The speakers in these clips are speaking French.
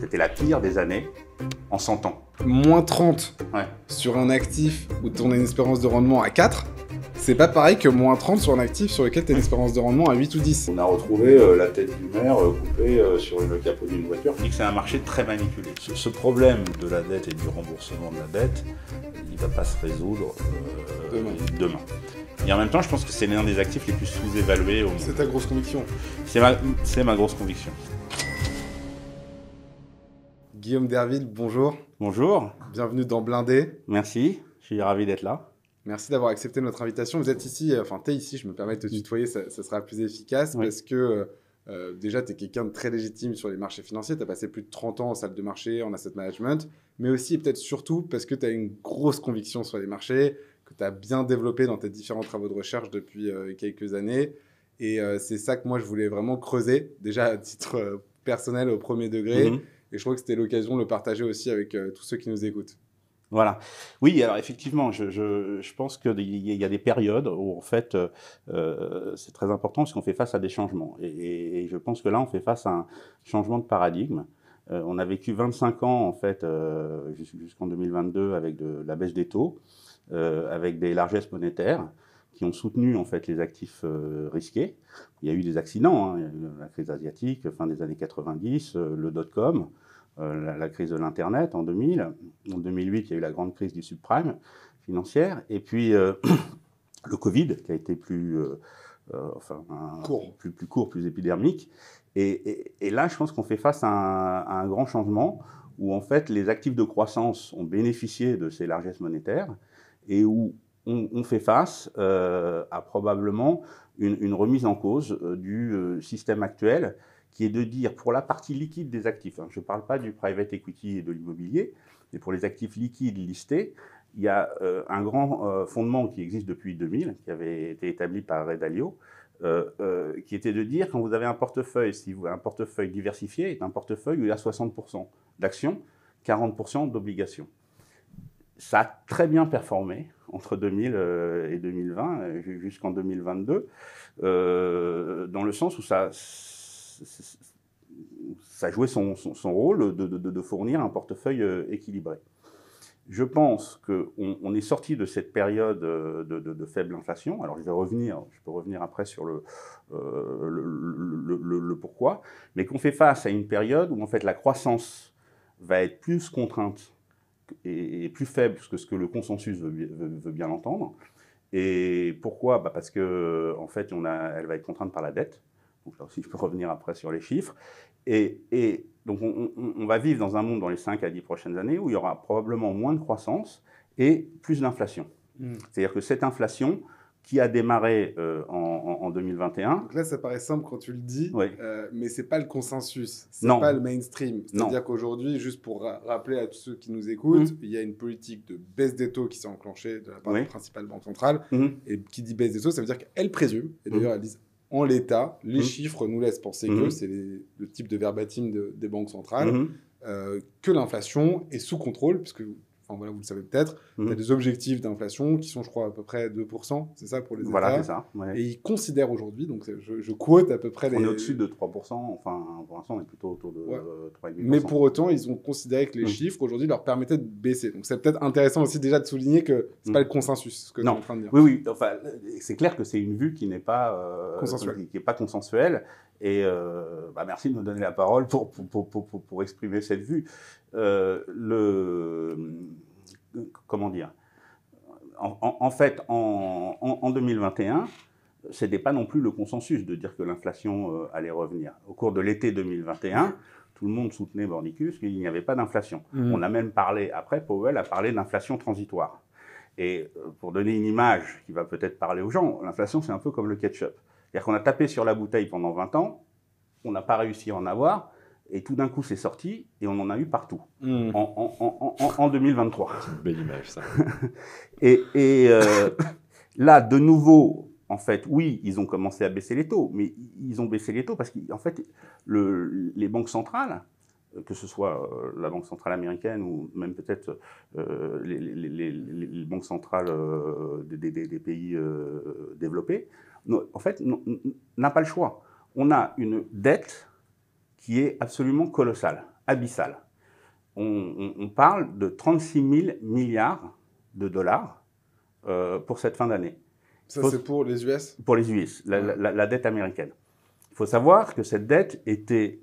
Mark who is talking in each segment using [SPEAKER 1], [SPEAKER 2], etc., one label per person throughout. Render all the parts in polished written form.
[SPEAKER 1] C'était la pire des années en 100 ans.
[SPEAKER 2] Moins 30
[SPEAKER 1] Ouais.
[SPEAKER 2] sur un actif où tu as une espérance de rendement à 4, c'est pas pareil que moins 30 sur un actif sur lequel tu as une espérance de rendement à 8 ou 10.
[SPEAKER 1] On a retrouvé la tête du maire coupée sur le capot d'une voiture. On dit que c'est un marché très manipulé.
[SPEAKER 3] Ce problème de la dette et du remboursement de la dette, il ne va pas se résoudre
[SPEAKER 1] Demain. Et en même temps, je pense que c'est l'un des actifs les plus sous-évalués au monde.
[SPEAKER 2] C'est ta grosse conviction.
[SPEAKER 1] C'est ma grosse conviction.
[SPEAKER 2] Guillaume Derville, bonjour.
[SPEAKER 1] Bonjour,
[SPEAKER 2] Bienvenue dans Blindé.
[SPEAKER 1] merci, je suis ravi d'être là.
[SPEAKER 2] Merci d'avoir accepté notre invitation. Vous êtes ici, enfin, tu es ici, je me permets de te tutoyer, ça sera plus efficace
[SPEAKER 1] Oui.
[SPEAKER 2] parce que déjà, tu es quelqu'un de très légitime sur les marchés financiers. Tu as passé plus de 30 ans en salle de marché, en asset management, mais aussi et peut-être surtout parce que tu as une grosse conviction sur les marchés, que tu as bien développé dans tes différents travaux de recherche depuis quelques années. Et c'est ça que moi, je voulais vraiment creuser, déjà à titre personnel au premier degré.
[SPEAKER 1] Mhm.
[SPEAKER 2] Et je crois que c'était l'occasion de le partager aussi avec tous ceux qui nous écoutent.
[SPEAKER 1] Voilà. Oui, alors effectivement, je pense qu'il y a des périodes où en fait c'est très important parce qu'on fait face à des changements. Et je pense que là, on fait face à un changement de paradigme. On a vécu 25 ans en fait jusqu'en 2022 avec la baisse des taux, avec des largesses monétaires qui ont soutenu en fait les actifs risqués. Il y a eu des accidents, hein. Il y a eu la crise asiatique, fin des années 90, le dot-com. La crise de l'Internet en 2000. En 2008, il y a eu la grande crise du subprime financière. Et puis, le Covid, qui a été plus court, plus épidermique. Et là, je pense qu'on fait face à un grand changement où, en fait, les actifs de croissance ont bénéficié de ces largesses monétaires et où on fait face à probablement une remise en cause du système actuel, qui est de dire, pour la partie liquide des actifs, je ne parle pas du private equity et de l'immobilier, mais pour les actifs liquides listés, il y a un grand fondement qui existe depuis 2000, qui avait été établi par Ray Dalio, qui était de dire, quand vous avez un portefeuille, si vous avez un portefeuille diversifié, est un portefeuille où il y a 60% d'actions, 40% d'obligations. Ça a très bien performé entre 2000 et 2020, jusqu'en 2022, dans le sens où ça jouait son rôle de fournir un portefeuille équilibré. Je pense qu'on est sorti de cette période de faible inflation. Alors je peux revenir après sur le pourquoi, mais qu'on fait face à une période où en fait la croissance va être plus contrainte et plus faible que ce que le consensus veut bien l'entendre. Et pourquoi ? Parce que en fait elle va être contrainte par la dette. Donc là aussi, je peux revenir après sur les chiffres. Et donc, on va vivre dans un monde dans les 5 à 10 prochaines années où il y aura probablement moins de croissance et plus d'inflation. C'est-à-dire que cette inflation qui a démarré en 2021...
[SPEAKER 2] Donc là, ça paraît simple quand tu le dis,
[SPEAKER 1] Oui.
[SPEAKER 2] mais ce n'est pas le consensus, ce
[SPEAKER 1] Non.
[SPEAKER 2] n'est pas le mainstream. C'est-à-dire qu'aujourd'hui, juste pour rappeler à tous ceux qui nous écoutent, il y a une politique de baisse des taux qui s'est enclenchée de la part de la principale banque centrale. Et qui dit baisse des taux, ça veut dire qu'elle présume, et d'ailleurs, elle dit en l'état, les chiffres nous laissent penser que c'est le type de verbatim des banques centrales, que l'inflation est sous contrôle, puisque voilà, vous le savez peut-être, il y a des objectifs d'inflation qui sont, je crois, à peu près 2%, c'est ça pour les États.
[SPEAKER 1] Voilà, c'est ça. Ouais.
[SPEAKER 2] Et ils considèrent aujourd'hui, donc je quote à peu près...
[SPEAKER 1] On est au-dessus de 3%, enfin, pour l'instant, on est plutôt autour de 3,5%.
[SPEAKER 2] Mais pour autant, ils ont considéré que les chiffres, aujourd'hui, leur permettaient de baisser. Donc c'est peut-être intéressant aussi déjà de souligner que ce n'est pas le consensus, ce que tu es en train de dire.
[SPEAKER 1] Oui, enfin, c'est clair que c'est une vue qui n'est pas consensuelle. Et merci de me donner la parole pour exprimer cette vue. Comment dire ? En fait, en 2021, ce n'était pas non plus le consensus de dire que l'inflation allait revenir. Au cours de l'été 2021, tout le monde soutenait Bordicus qu'il n'y avait pas d'inflation. On a même parlé, après, Powell a parlé d'inflation transitoire. Et pour donner une image qui va peut-être parler aux gens, l'inflation, c'est un peu comme le ketchup. C'est-à-dire qu'on a tapé sur la bouteille pendant 20 ans, on n'a pas réussi à en avoir, et tout d'un coup, c'est sorti, et on en a eu partout, en 2023.
[SPEAKER 3] C'est une belle image, ça.
[SPEAKER 1] et là, de nouveau, en fait, oui, ils ont commencé à baisser les taux, mais ils ont baissé les taux parce qu'en fait, les banques centrales, que ce soit la Banque centrale américaine ou même peut-être les banques centrales des pays développés, en fait, n'a pas le choix. On a une dette qui est absolument colossale. abyssal. On parle de 36 000 milliards de dollars pour cette fin d'année.
[SPEAKER 2] Ça, c'est pour les US?
[SPEAKER 1] Pour les US, la dette américaine. Il faut savoir que cette dette était,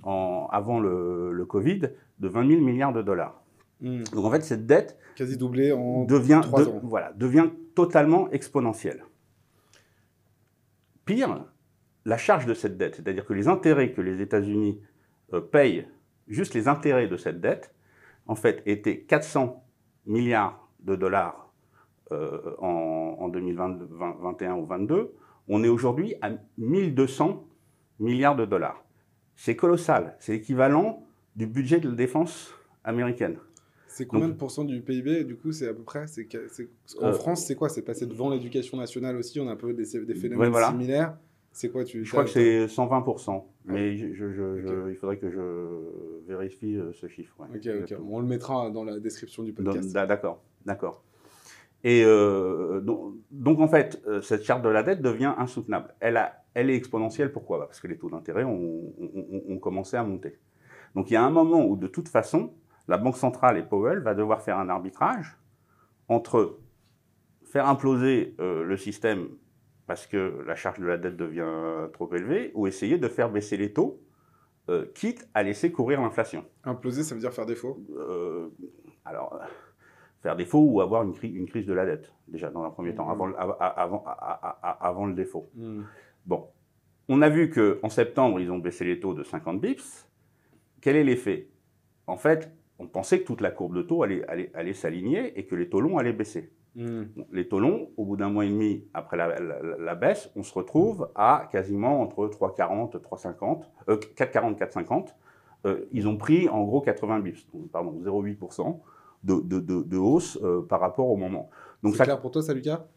[SPEAKER 1] avant le Covid, de 20 000 milliards de dollars. Donc en fait, cette dette
[SPEAKER 2] quasi doublée en 3 ans.
[SPEAKER 1] Voilà, devient totalement exponentielle. Pire, la charge de cette dette, c'est-à-dire que les intérêts que les États-Unis payent, juste les intérêts de cette dette, en fait, étaient 400 milliards de dollars en 2021 ou 2022. On est aujourd'hui à 1200 milliards de dollars. C'est colossal. C'est l'équivalent du budget de la défense américaine.
[SPEAKER 2] C'est combien de pourcents du PIB, du coup, c'est à peu près en France, c'est quoi? C'est passé devant l'éducation nationale aussi, on a un peu des phénomènes similaires. C'est quoi
[SPEAKER 1] Je crois que c'est 120%, mais il faudrait que je vérifie ce chiffre.
[SPEAKER 2] Ouais. Ok. On le mettra dans la description du podcast.
[SPEAKER 1] D'accord. Et donc, en fait, cette charte de la dette devient insoutenable. Elle est exponentielle, pourquoi? Parce que les taux d'intérêt ont commencé à monter. Donc, il y a un moment où, de toute façon, la Banque centrale et Powell va devoir faire un arbitrage entre faire imploser le système parce que la charge de la dette devient trop élevée, ou essayer de faire baisser les taux, quitte à laisser courir l'inflation.
[SPEAKER 2] Imploser, ça veut dire faire défaut?
[SPEAKER 1] Alors, faire défaut ou avoir une crise de la dette, déjà, dans un premier temps, avant le défaut. Bon, on a vu qu'en septembre, ils ont baissé les taux de 50 bips. Quel est l'effet? En fait, on pensait que toute la courbe de taux allait s'aligner et que les taux longs allaient baisser. Bon, les taux longs, au bout d'un mois et demi après la baisse, on se retrouve à quasiment entre 3,40, 3,50, 4,40, 4,50. Ils ont pris en gros 80 bips, pardon, 0,8% de hausse par rapport au moment.
[SPEAKER 2] Donc c'est clair pour toi, ça, Lucas?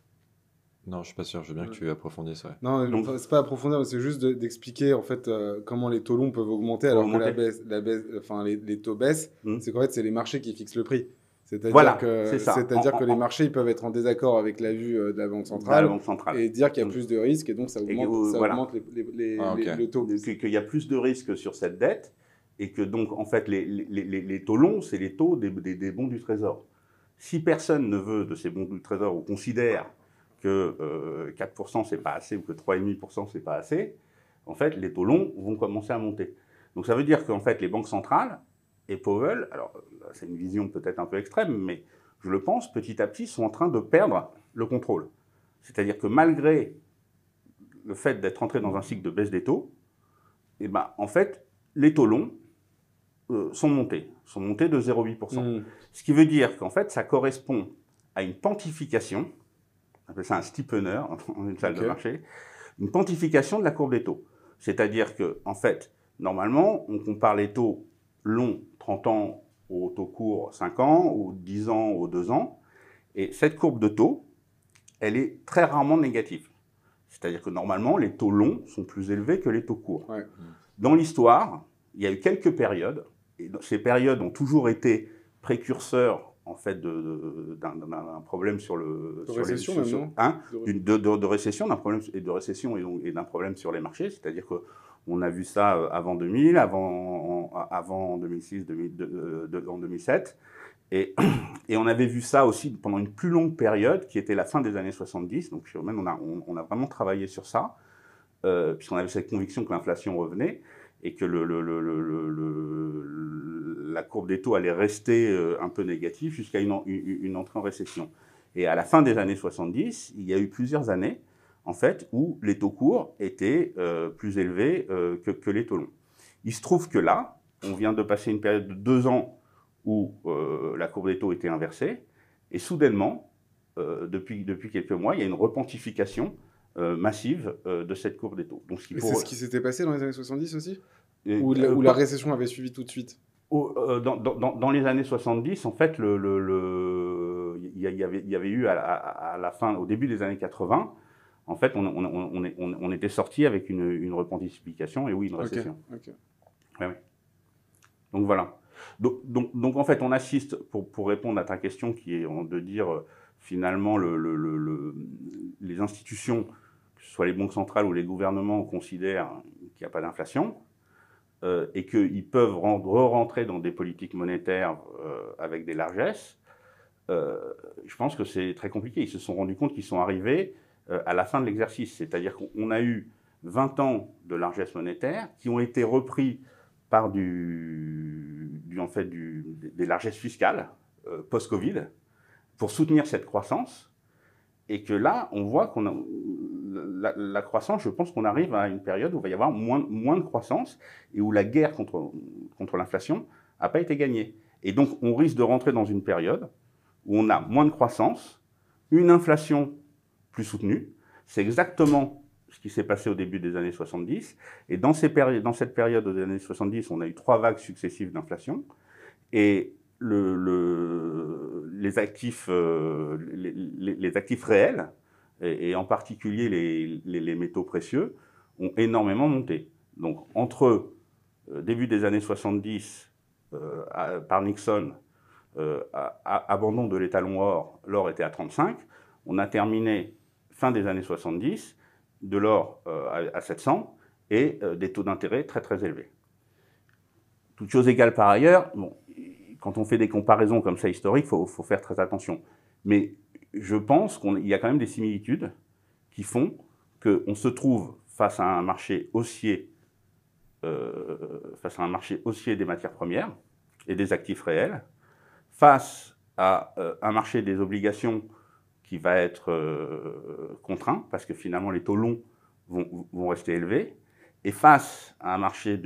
[SPEAKER 3] Non, je suis pas sûr. Je veux bien que tu approfondisses. Ouais.
[SPEAKER 2] Non, c'est pas approfondir, c'est juste d'expliquer en fait comment les taux longs peuvent augmenter alors que les taux baissent. C'est qu'en fait, c'est les marchés qui fixent le prix. C'est-à-dire que les marchés ils peuvent être en désaccord avec la vue de la Banque centrale, et dire qu'il y a plus de risques et donc ça augmente le taux.
[SPEAKER 1] Qu'il y a plus de risques sur cette dette et que donc en fait les taux longs, c'est les taux des bons du Trésor. Si personne ne veut de ces bons du Trésor ou considère que 4% c'est pas assez ou que 3,5% c'est pas assez, en fait les taux longs vont commencer à monter. Donc ça veut dire qu'en fait les banques centrales et Powell, alors c'est une vision peut-être un peu extrême, mais je le pense, petit à petit sont en train de perdre le contrôle. C'est-à-dire que malgré le fait d'être entré dans un cycle de baisse des taux, eh ben, en fait les taux longs sont montés de 0,8%. Ce qui veut dire qu'en fait ça correspond à une pantification, on appelle ça un steepener dans une salle de marché, une pantification de la courbe des taux. C'est-à-dire que, en fait, normalement, on compare les taux longs, 30 ans, aux taux courts, 5 ans, ou 10 ans, aux 2 ans. Et cette courbe de taux, elle est très rarement négative. C'est-à-dire que, normalement, les taux longs sont plus élevés que les taux courts.
[SPEAKER 2] Ouais.
[SPEAKER 1] Dans l'histoire, il y a eu quelques périodes, et ces périodes ont toujours été précurseurs en fait d'un problème sur le
[SPEAKER 2] de récession
[SPEAKER 1] de récession, d'un problème et de récession et d'un problème sur les marchés, c'est-à-dire que on a vu ça avant 2000, avant 2006, en 2007, et on avait vu ça aussi pendant une plus longue période qui était la fin des années 70. Donc chez Romain, on a vraiment travaillé sur ça, puisqu'on avait cette conviction que l'inflation revenait et que la courbe des taux allait rester un peu négative jusqu'à une entrée en récession. Et à la fin des années 70, il y a eu plusieurs années, en fait, où les taux courts étaient plus élevés que les taux longs. Il se trouve que là, on vient de passer une période de 2 ans où la courbe des taux était inversée, et soudainement, depuis quelques mois, il y a une repantification massive de cette courbe des taux. Donc,
[SPEAKER 2] c'est ce qui s'était passé dans les années 70 aussi, où la récession avait suivi tout de suite?
[SPEAKER 1] Dans les années 70, en fait, il y avait eu à la fin, au début des années 80, en fait, on était sorti avec une repantification et oui, une récession.
[SPEAKER 2] Okay.
[SPEAKER 1] Ouais. Donc voilà. Donc en fait, on assiste, pour répondre à ta question, qui est de dire finalement les institutions, que ce soit les banques centrales ou les gouvernements, considèrent qu'il n'y a pas d'inflation. et qu'ils peuvent re-rentrer dans des politiques monétaires avec des largesses, je pense que c'est très compliqué. Ils se sont rendus compte qu'ils sont arrivés à la fin de l'exercice. C'est-à-dire qu'on a eu 20 ans de largesse monétaire qui ont été repris par des largesses fiscales post-Covid pour soutenir cette croissance. Et que là, on voit qu'on a la croissance, je pense qu'on arrive à une période où il va y avoir moins de croissance et où la guerre contre l'inflation n'a pas été gagnée. Et donc, on risque de rentrer dans une période où on a moins de croissance, une inflation plus soutenue. C'est exactement ce qui s'est passé au début des années 70. Et dans cette période des années 70, on a eu 3 vagues successives d'inflation. Et les actifs réels, et en particulier les métaux précieux, ont énormément monté. Donc, entre début des années 70, par Nixon, abandon de l'étalon or, l'or était à 35, on a terminé fin des années 70, de l'or à 700, et des taux d'intérêt très très élevés. Toutes choses égales par ailleurs, bon, quand on fait des comparaisons comme ça historiques, il faut faire très attention. Mais je pense qu'il y a quand même des similitudes qui font qu'on se trouve face à un marché haussier, des matières premières et des actifs réels, face à un marché des obligations qui va être contraint, parce que finalement les taux longs vont rester élevés, et face à un marché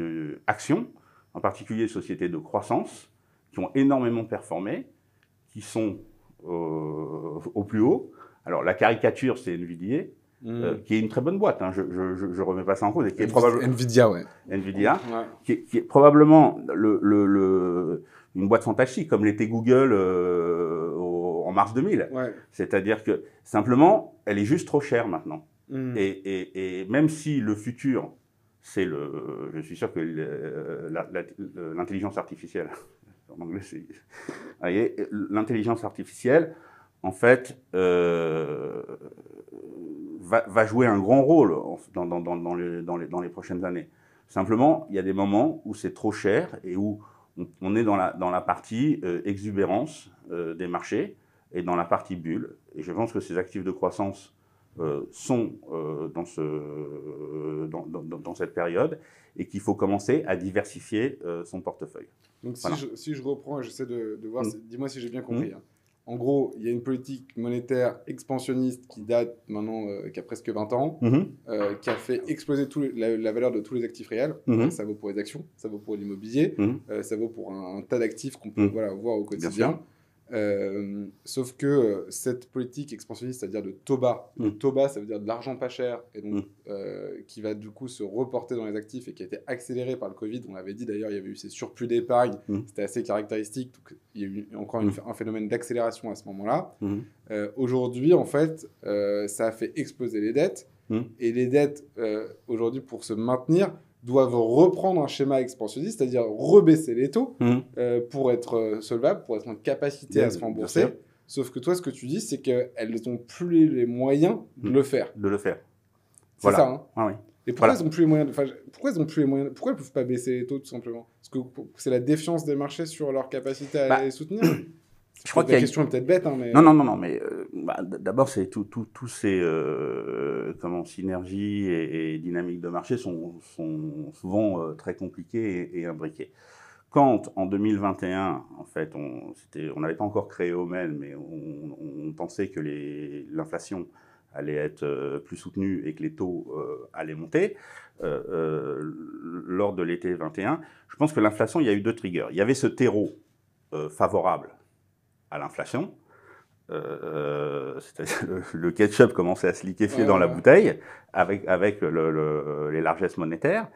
[SPEAKER 1] d'actions, en particulier des sociétés de croissance, qui ont énormément performé, qui sont au plus haut. Alors, la caricature, c'est Nvidia, qui est une très bonne boîte, hein, je ne remets pas ça en cause. Et qui est probablement,
[SPEAKER 2] Nvidia, ouais.
[SPEAKER 1] Nvidia, ouais. Qui est probablement une boîte fantastique, comme l'était Google en mars 2000. Ouais. C'est-à-dire que, simplement, elle est juste trop chère maintenant. Et même si le futur, je suis sûr que l'intelligence artificielle, en anglais, l'intelligence artificielle, en fait, va jouer un grand rôle dans les prochaines années. Simplement, il y a des moments où c'est trop cher et où on est dans la partie exubérance des marchés et dans la partie bulle. Et je pense que ces actifs de croissance sont dans cette période et qu'il faut commencer à diversifier son portefeuille.
[SPEAKER 2] Donc, voilà. si je reprends et j'essaie de voir, dis-moi si j'ai bien compris. Hein. En gros, il y a une politique monétaire expansionniste qui date maintenant, qui a presque 20 ans, qui a fait exploser la valeur de tous les actifs réels. Ça vaut pour les actions, ça vaut pour l'immobilier, ça vaut pour un tas d'actifs qu'on peut voir au quotidien. Sauf que cette politique expansionniste, c'est-à-dire de taux bas, le taux bas, ça veut dire de l'argent pas cher, et donc qui va du coup se reporter dans les actifs et qui a été accéléré par le Covid. On l'avait dit d'ailleurs, il y avait eu ces surplus d'épargne, c'était assez caractéristique. Donc, il y a eu encore un phénomène d'accélération à ce moment-là. Aujourd'hui, en fait, ça a fait exploser les dettes, et les dettes, aujourd'hui, pour se maintenir, doivent reprendre un schéma expansionniste, c'est-à-dire rebaisser les taux pour être solvables, pour être en capacité à se rembourser. Sauf que toi, ce que tu dis, c'est qu'elles n'ont plus les moyens de le faire. C'est voilà. Ça, hein. Ah oui. Et pourquoi elles n'ont plus les moyens pourquoi elles ne peuvent pas baisser les taux, tout simplement? Parce que c'est la défiance des marchés sur leur capacité à les soutenir. Je crois que la question est peut-être bête, hein, mais...
[SPEAKER 1] Non, mais d'abord, c'est tous ces synergies et dynamiques de marché sont souvent très compliquées et imbriquées. Quand, en 2021, en fait, on n'avait pas encore créé Omen, mais on pensait que l'inflation allait être plus soutenue et que les taux allaient monter, lors de l'été 21, je pense que l'inflation, il y a eu 2 triggers. Il y avait ce terreau favorable à l'inflation, c'est-à-dire le ketchup commençait à se liquéfier dans la bouteille avec les largesses monétaires.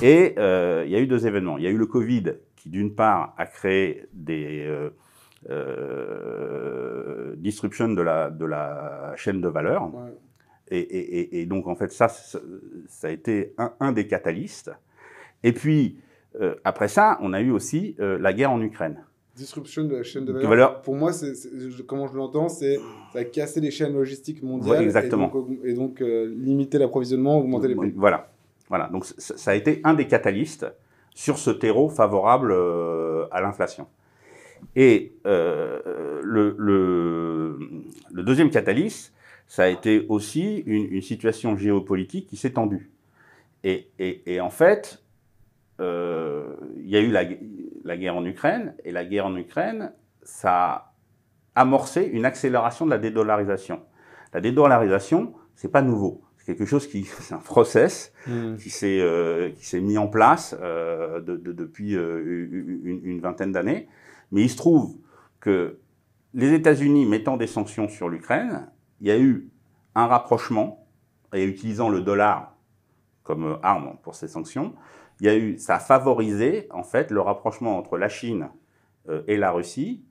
[SPEAKER 1] Et il y a eu 2 événements. Il y a eu le Covid qui, d'une part, a créé des disruptions de la chaîne de valeur. Ouais. Et donc, en fait, ça a été un des catalystes. Et puis, après ça, on a eu aussi la guerre en Ukraine.
[SPEAKER 2] Disruption de la chaîne de valeur. Pour moi, comment je l'entends, c'est ça a cassé les chaînes logistiques mondiales.
[SPEAKER 1] Ouais, exactement.
[SPEAKER 2] Et donc limiter l'approvisionnement, augmenter les prix.
[SPEAKER 1] Voilà. Donc ça a été un des catalystes sur ce terreau favorable à l'inflation. Et le deuxième catalyse, ça a été aussi une situation géopolitique qui s'est tendue. Et en fait, il y a eu la guerre en Ukraine, et la guerre en Ukraine, ça a amorcé une accélération de la dédollarisation. La dédollarisation, c'est pas nouveau. C'est quelque chose c'est un process qui s'est mis en place depuis une vingtaine d'années. Mais il se trouve que les États-Unis mettant des sanctions sur l'Ukraine, il y a eu un rapprochement, et utilisant le dollar comme arme pour ces sanctions, ça a favorisé en fait le rapprochement entre la Chine et la Russie,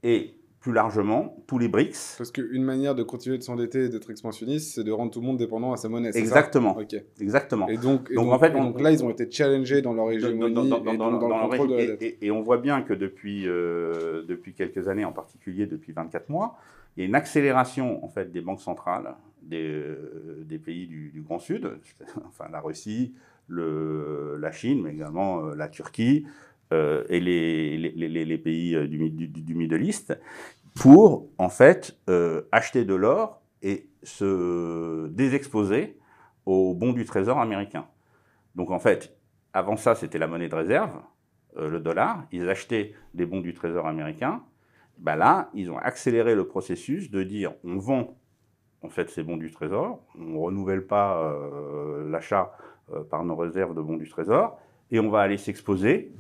[SPEAKER 1] et plus largement tous les BRICS.
[SPEAKER 2] Parce qu'une manière de continuer de s'endetter et d'être expansionniste, c'est de rendre tout le monde dépendant à sa monnaie.
[SPEAKER 1] Exactement.
[SPEAKER 2] Ça
[SPEAKER 1] Exactement.
[SPEAKER 2] Et donc là, ils ont été challengés dans leur hégémonie dans le contrôle de la dette.
[SPEAKER 1] Et on voit bien que depuis quelques années, en particulier depuis 24 mois, il y a une accélération en fait des banques centrales des pays du Grand Sud, enfin la Russie, la Chine, mais également la Turquie et les pays du Middle East, pour en fait acheter de l'or et se désexposer aux bons du Trésor américain. Donc en fait, avant ça, c'était la monnaie de réserve, le dollar. Ils achetaient des bons du Trésor américain. Ben là, ils ont accéléré le processus de dire on vend en fait ces bons du Trésor, on ne renouvelle pas l'achat par nos réserves de bons du Trésor, et on va aller s'exposer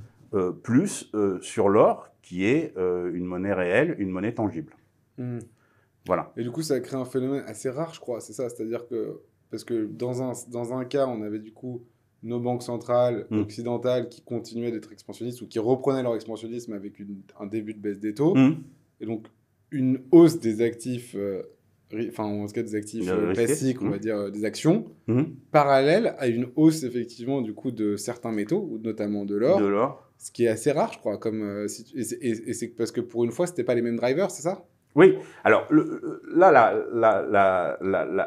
[SPEAKER 1] plus sur l'or, qui est une monnaie réelle, une monnaie tangible. Voilà.
[SPEAKER 2] Et du coup, ça a créé un phénomène assez rare, je crois, c'est ça. C'est-à-dire que, parce que dans un cas, on avait du coup nos banques centrales occidentales qui continuaient d'être expansionnistes ou qui reprenaient leur expansionnisme avec un début de baisse des taux. Et donc, une hausse des actifs, enfin, en tout cas des actifs classiques, on va dire des actions, parallèle à une hausse, effectivement, du coup, de certains métaux, notamment de l'or. Ce qui est assez rare, je crois. Et c'est parce que pour une fois, ce n'était pas les mêmes drivers, c'est ça ?
[SPEAKER 1] Oui, alors là,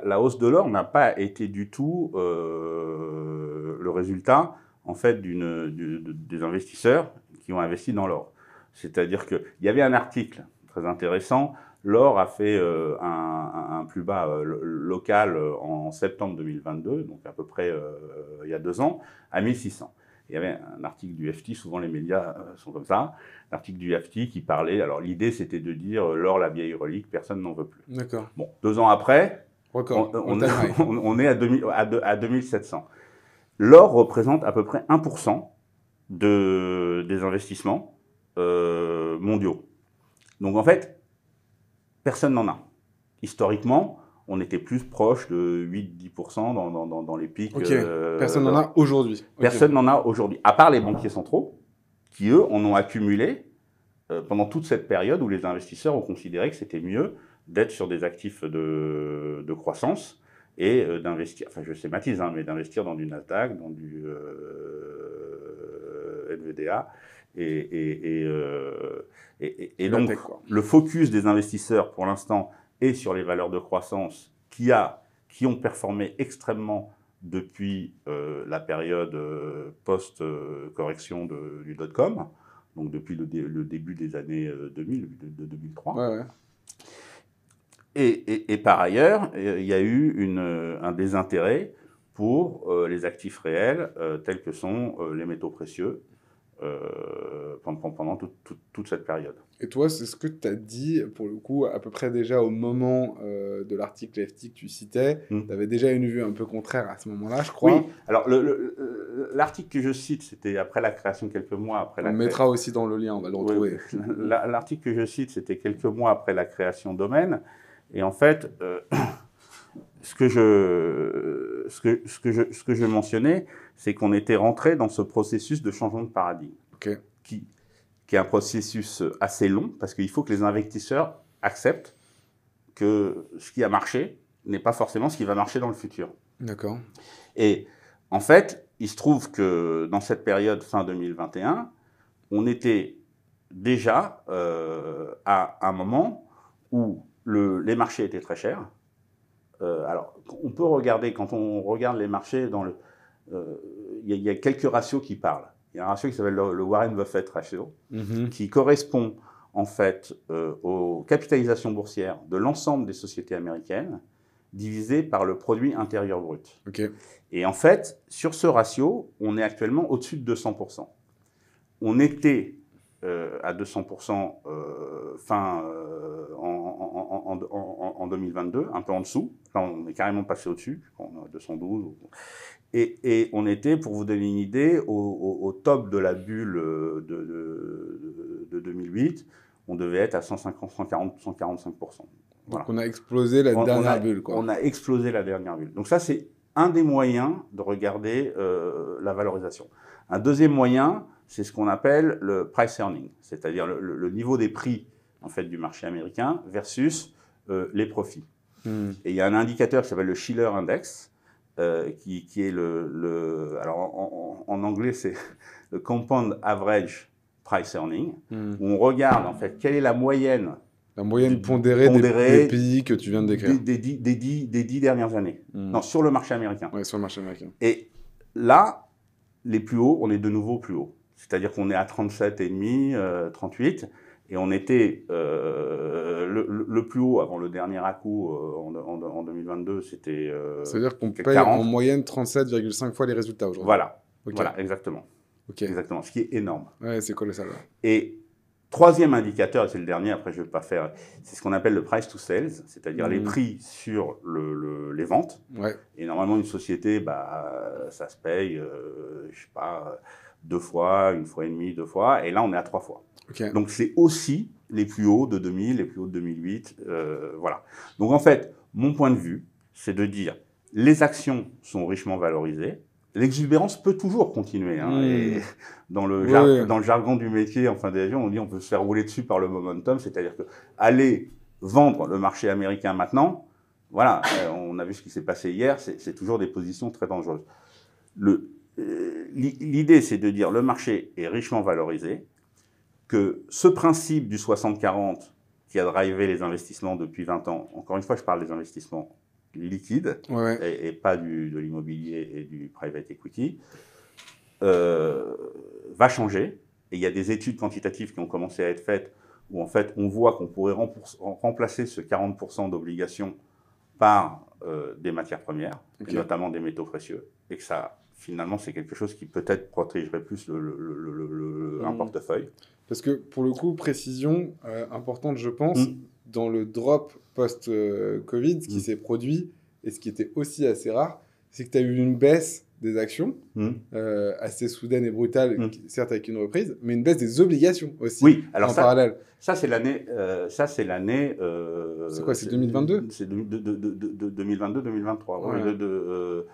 [SPEAKER 1] la hausse de l'or n'a pas été du tout le résultat, en fait, des investisseurs qui ont investi dans l'or. C'est-à-dire qu'il y avait un article très intéressant, l'or a fait un plus bas local en septembre 2022, donc à peu près il y a 2 ans, à 1600. Il y avait un article du FT, souvent les médias sont comme ça, l'article du FT qui parlait, alors l'idée c'était de dire l'or, la vieille relique, personne n'en veut plus.
[SPEAKER 2] D'accord.
[SPEAKER 1] Bon, 2 ans après,
[SPEAKER 2] on
[SPEAKER 1] est à 2700. L'or représente à peu près 1% des investissements mondiaux. Donc en fait, personne n'en a. Historiquement, on était plus proche de 8-10% dans les pics.
[SPEAKER 2] Personne n'en a aujourd'hui.
[SPEAKER 1] Personne n'en a aujourd'hui, à part les banquiers centraux, qui eux en ont accumulé pendant toute cette période où les investisseurs ont considéré que c'était mieux d'être sur des actifs de croissance et d'investir, enfin je schématise, mais d'investir dans du Nasdaq, dans du NVDA. Et donc, le focus des investisseurs, pour l'instant, est sur les valeurs de croissance qui ont performé extrêmement depuis la période post-correction du dot-com, donc depuis le début des années 2000, de 2003.
[SPEAKER 2] Ouais.
[SPEAKER 1] Et par ailleurs, il y a eu un désintérêt pour les actifs réels tels que sont les métaux précieux, pendant toute cette période.
[SPEAKER 2] Et toi, c'est ce que tu as dit, pour le coup, à peu près déjà au moment de l'article FT que tu citais, tu avais déjà une vue un peu contraire à ce moment-là, je crois.
[SPEAKER 1] Oui, alors l'article que je cite, c'était après la création, quelques mois après la création.
[SPEAKER 2] On mettra aussi dans le lien, on va le retrouver.
[SPEAKER 1] Oui. L'article que je cite, c'était quelques mois après la création Domaine, et en fait, ce que je mentionnais, c'est qu'on était rentré dans ce processus de changement de paradigme, qui est un processus assez long, parce qu'il faut que les investisseurs acceptent que ce qui a marché n'est pas forcément ce qui va marcher dans le futur.
[SPEAKER 2] D'accord.
[SPEAKER 1] Et en fait, il se trouve que dans cette période fin 2021, on était déjà à un moment où les marchés étaient très chers. Alors, on peut regarder, quand on regarde les marchés, il y a quelques ratios qui parlent. il y a un ratio qui s'appelle le Warren Buffett ratio, qui correspond en fait aux capitalisations boursières de l'ensemble des sociétés américaines divisé par le produit intérieur brut.
[SPEAKER 2] Okay.
[SPEAKER 1] Et en fait, sur ce ratio, on est actuellement au-dessus de 200%. On était à 200% en 2022, un peu en dessous. Là, on est carrément passé au-dessus, on est à 212. Et on était, pour vous donner une idée, au top de la bulle de 2008, on devait être à 145%.
[SPEAKER 2] Voilà. Donc on a explosé la dernière bulle, quoi.
[SPEAKER 1] On a explosé la dernière bulle. Donc ça, c'est un des moyens de regarder la valorisation. Un deuxième moyen, c'est ce qu'on appelle le price earning, c'est-à-dire le niveau des prix en fait, du marché américain versus les profits. Et il y a un indicateur qui s'appelle le Shiller Index, qui est alors en anglais, c'est le Compound Average Price Earning, où on regarde en fait quelle est la moyenne
[SPEAKER 2] pondérée des pays que tu viens de décrire.
[SPEAKER 1] Des 10 dernières années. Non, sur le marché américain.
[SPEAKER 2] Oui, sur le marché américain.
[SPEAKER 1] Et là, les plus hauts, on est de nouveau plus haut. C'est-à-dire qu'on est à 37,5, 38. Et on était le plus haut avant le dernier à-coup en 2022, c'était
[SPEAKER 2] c'est-à-dire qu'on paye en moyenne 37,5 fois les résultats aujourd'hui.
[SPEAKER 1] Voilà, voilà, exactement. Exactement, ce qui est énorme.
[SPEAKER 2] Ouais, c'est colossal. Ouais.
[SPEAKER 1] Et troisième indicateur, et c'est le dernier, après je ne vais pas faire, c'est ce qu'on appelle le price to sales, c'est-à-dire les prix sur les ventes.
[SPEAKER 2] Ouais.
[SPEAKER 1] Et normalement, une société, ça se paye, je sais pas, 2 fois, 1 fois et demie, 2 fois, et là on est à 3 fois. Donc c'est aussi les plus hauts de 2000, les plus hauts de 2008, voilà. Donc en fait, mon point de vue, c'est de dire, les actions sont richement valorisées, l'exubérance peut toujours continuer. Hein, et dans le jargon du métier, enfin des avions, on dit on peut se faire rouler dessus par le momentum, c'est-à-dire que aller vendre le marché américain maintenant, voilà, on a vu ce qui s'est passé hier, c'est toujours des positions très dangereuses. L'idée, c'est de dire le marché est richement valorisé, que ce principe du 60-40 qui a drivé les investissements depuis 20 ans, encore une fois, je parle des investissements liquides et pas de l'immobilier et du private equity, va changer. Et il y a des études quantitatives qui ont commencé à être faites où en fait on voit qu'on pourrait remplacer ce 40% d'obligations par des matières premières, et notamment des métaux précieux, et que ça, finalement, c'est quelque chose qui peut-être protégerait plus un portefeuille.
[SPEAKER 2] Parce que pour le coup, précision importante, je pense, dans le drop post-Covid, ce qui s'est produit, et ce qui était aussi assez rare, c'est que tu as eu une baisse des actions, assez soudaine et brutale, certes avec une reprise, mais une baisse des obligations aussi,
[SPEAKER 1] alors
[SPEAKER 2] parallèle.
[SPEAKER 1] Ça, c'est l'année... c'est
[SPEAKER 2] quoi, c'est 2022
[SPEAKER 1] C'est 2022-2023.
[SPEAKER 2] Ouais.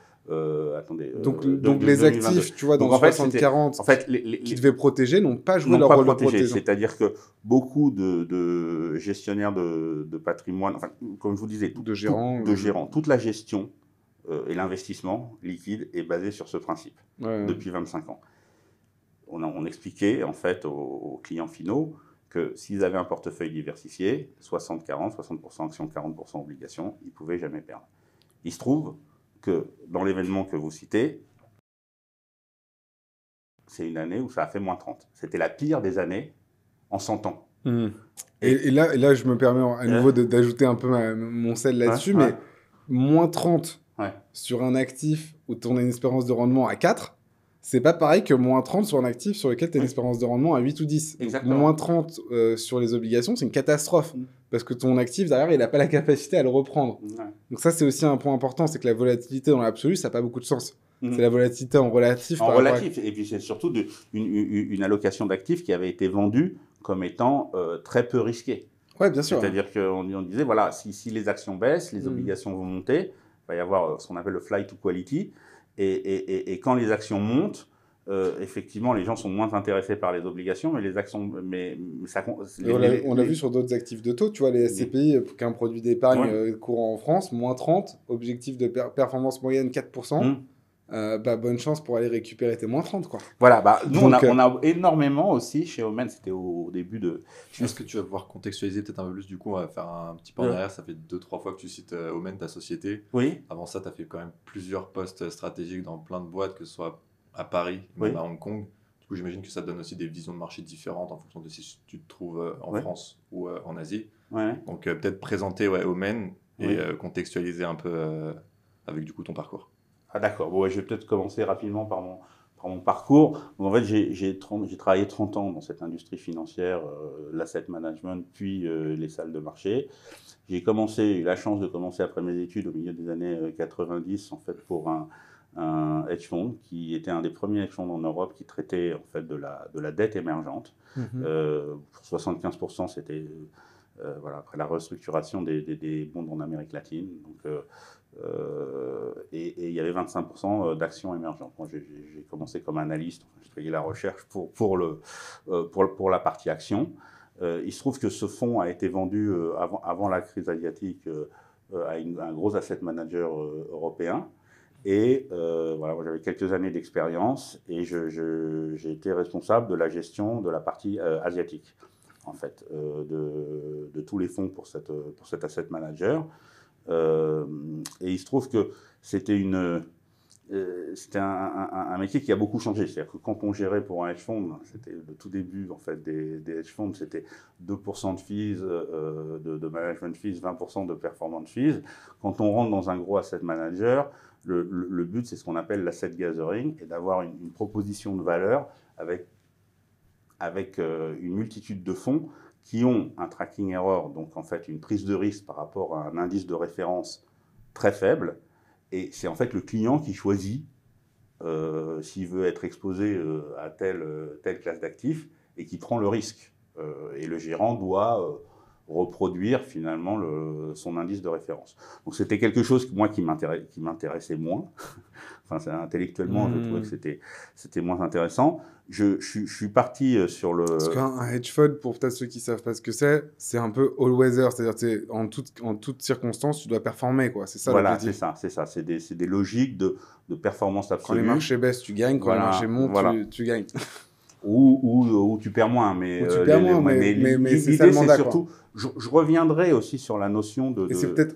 [SPEAKER 1] Attendez.
[SPEAKER 2] Donc les actifs, tu vois, dans le 60-40, qui devaient protéger, n'ont pas joué leur rôle de protéger.
[SPEAKER 1] C'est-à-dire que beaucoup de gestionnaires de patrimoine, enfin, comme je vous disais, de gérants, toute la gestion et l'investissement liquide est basé sur ce principe depuis 25 ans. On expliquait en fait aux clients finaux que s'ils avaient un portefeuille diversifié, 60-40, 60% actions, 40% obligations, ils ne pouvaient jamais perdre. Il se trouve que dans l'événement que vous citez, c'est une année où ça a fait moins 30. C'était la pire des années en 100 ans.
[SPEAKER 2] Et là, je me permets à nouveau d'ajouter un peu mon sel là-dessus, mais moins 30 sur un actif où tu as une espérance de rendement à 4, c'est pas pareil que moins 30 sur un actif sur lequel tu as une espérance de rendement à 8 ou 10. Donc, moins 30 sur les obligations, c'est une catastrophe. Parce que ton actif, derrière, il n'a pas la capacité à le reprendre. Donc ça, c'est aussi un point important, c'est que la volatilité dans l'absolu, ça n'a pas beaucoup de sens. C'est la volatilité en relatif.
[SPEAKER 1] Et puis c'est surtout une allocation d'actifs qui avait été vendue comme étant très peu risquée.
[SPEAKER 2] Oui, bien sûr.
[SPEAKER 1] C'est-à-dire qu'on disait, voilà, si les actions baissent, les obligations vont monter, il va y avoir ce qu'on appelle le flight to quality. Et quand les actions montent, effectivement, les gens sont moins intéressés par les obligations, mais les actions...
[SPEAKER 2] on l'a vu sur d'autres actifs de taux, tu vois, les SCPI, qu'un produit d'épargne courant en France, moins 30, objectif de performance moyenne 4%, bonne chance pour aller récupérer tes moins 30, quoi.
[SPEAKER 1] Voilà, nous, on a énormément aussi, chez Omen, c'était au début de...
[SPEAKER 4] Est-ce que tu vas pouvoir contextualiser peut-être un peu plus, du coup, on va faire un petit pas en arrière, ça fait 2-3 fois que tu cites Omen, ta société.
[SPEAKER 1] Oui.
[SPEAKER 4] Avant ça, tu as fait quand même plusieurs postes stratégiques dans plein de boîtes, que ce soit à Paris, même à Hong Kong. Du coup, j'imagine que ça te donne aussi des visions de marché différentes en fonction de si tu te trouves en France ou en Asie.
[SPEAKER 1] Ouais.
[SPEAKER 4] Donc, peut-être présenter Omen et contextualiser un peu avec du coup ton parcours.
[SPEAKER 1] Ah d'accord, bon, je vais peut-être commencer rapidement par mon parcours. Donc, en fait, j'ai travaillé 30 ans dans cette industrie financière, l'asset management, puis les salles de marché. J'ai eu la chance de commencer après mes études au milieu des années 90, en fait, pour un hedge fund qui était un des premiers hedge funds en Europe qui traitait en fait de la dette émergente. Pour 75%, c'était après la restructuration des bonds en Amérique latine. Donc, et il y avait 25% d'actions émergentes. Moi, j'ai commencé comme analyste, je faisais la recherche pour la partie action. Il se trouve que ce fonds a été vendu avant la crise asiatique à un gros asset manager européen. Et voilà, j'avais quelques années d'expérience et j'ai été responsable de la gestion de la partie asiatique, en fait, de tous les fonds pour cet asset manager. Et il se trouve que c'était un métier qui a beaucoup changé. C'est-à-dire que quand on gérait pour un hedge fund, c'était le tout début en fait, des hedge funds, c'était 2% de fees, de management fees, 20% de performance fees. Quand on rentre dans un gros asset manager, le but, c'est ce qu'on appelle l'asset gathering, et d'avoir une proposition de valeur avec une multitude de fonds qui ont un tracking error, donc en fait une prise de risque par rapport à un indice de référence très faible. Et c'est en fait le client qui choisit s'il veut être exposé à telle classe d'actifs et qui prend le risque. Et le gérant doit reproduire finalement son indice de référence. Donc c'était quelque chose moi qui m'intéressait moins. Enfin, intellectuellement, je trouvais que c'était moins intéressant. Je suis parti sur le...
[SPEAKER 2] Parce qu'un hedge fund, pour peut-être ceux qui ne savent pas ce que c'est un peu all-weather, c'est-à-dire en toute circonstance, tu dois performer, quoi. C'est ça l'objectif.
[SPEAKER 1] Voilà, c'est ça. C'est des logiques de performance absolue.
[SPEAKER 2] Quand les marchés baissent, tu gagnes. Quand les marchés montent, tu gagnes.
[SPEAKER 1] Ou tu perds moins. Mais
[SPEAKER 2] c'est ça
[SPEAKER 1] l'idée,
[SPEAKER 2] le mandat,
[SPEAKER 1] c'est surtout... Je reviendrai aussi sur la notion de...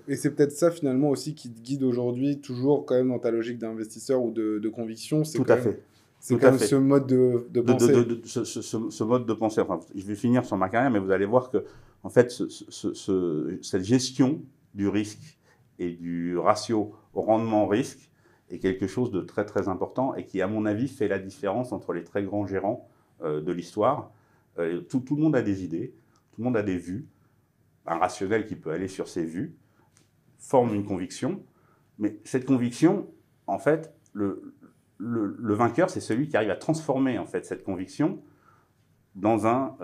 [SPEAKER 2] Et c'est peut-être ça, finalement, aussi qui te guide aujourd'hui, toujours quand même dans ta logique d'investisseur ou de conviction.
[SPEAKER 1] Tout à fait.
[SPEAKER 2] C'est quand même ce mode de pensée.
[SPEAKER 1] Ce mode de pensée. Enfin, je vais finir sur ma carrière, mais vous allez voir que, en fait, cette gestion du risque et du ratio au rendement-risque est quelque chose de très, très important et qui, à mon avis, fait la différence entre les très grands gérants de l'histoire. Tout le monde a des idées, tout le monde a des vues. Un rationnel qui peut aller sur ses vues forme une conviction, mais cette conviction, en fait, le vainqueur, c'est celui qui arrive à transformer en fait cette conviction dans un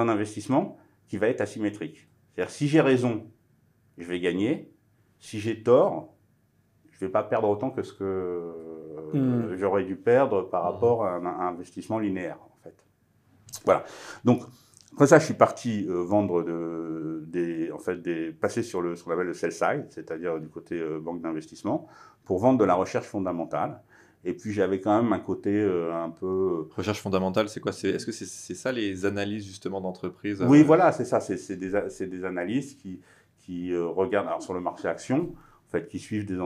[SPEAKER 1] investissement qui va être asymétrique. C'est-à-dire, si j'ai raison, je vais gagner. Si j'ai tort, je ne vais pas perdre autant que ce que j'aurais dû perdre par rapport à un investissement linéaire, en fait. Voilà. Donc, après ça, je suis parti vendre passer sur ce qu'on appelle le sell side, c'est-à-dire du côté banque d'investissement, pour vendre de la recherche fondamentale. Et puis j'avais quand même un côté un peu...
[SPEAKER 4] Recherche fondamentale, c'est quoi? Est-ce que c'est ça les analyses justement d'entreprises?
[SPEAKER 1] Oui, voilà, c'est ça. C'est des analystes qui regardent sur le marché action, en fait, qui suivent des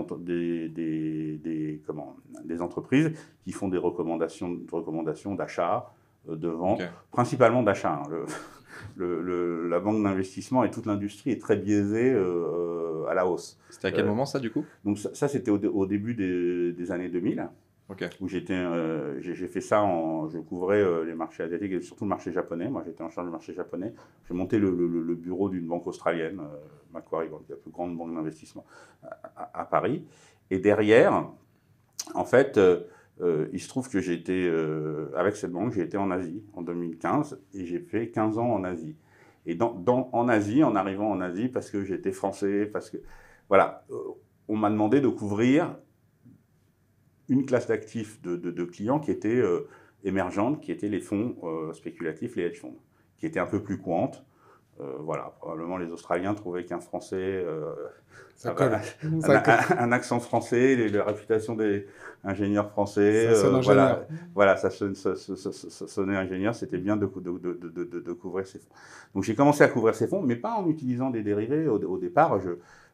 [SPEAKER 1] entreprises qui font des recommandations d'achat, de vente, principalement d'achat. La banque d'investissement et toute l'industrie est très biaisée à la hausse.
[SPEAKER 4] C'était à quel moment ça du coup?
[SPEAKER 1] Donc ça c'était au début des années 2000, où j'ai fait ça, je couvrais les marchés asiatiques et surtout le marché japonais. Moi j'étais en charge du marché japonais. J'ai monté le bureau d'une banque australienne, Macquarie Bank, la plus grande banque d'investissement à Paris. Et derrière, en fait... il se trouve que avec cette banque, j'ai été en Asie en 2015 et j'ai fait 15 ans en Asie. Et en Asie, en arrivant en Asie, parce que j'étais français, parce que, voilà, on m'a demandé de couvrir une classe d'actifs de clients qui était émergente, qui étaient les fonds spéculatifs, les hedge funds, qui étaient un peu plus courantes. Voilà, probablement les Australiens trouvaient qu'un Français, un accent français, la réputation des ingénieurs français, ça sonnait ingénieur, c'était bien de couvrir ces fonds. Donc j'ai commencé à couvrir ces fonds, mais pas en utilisant des dérivés. Au départ,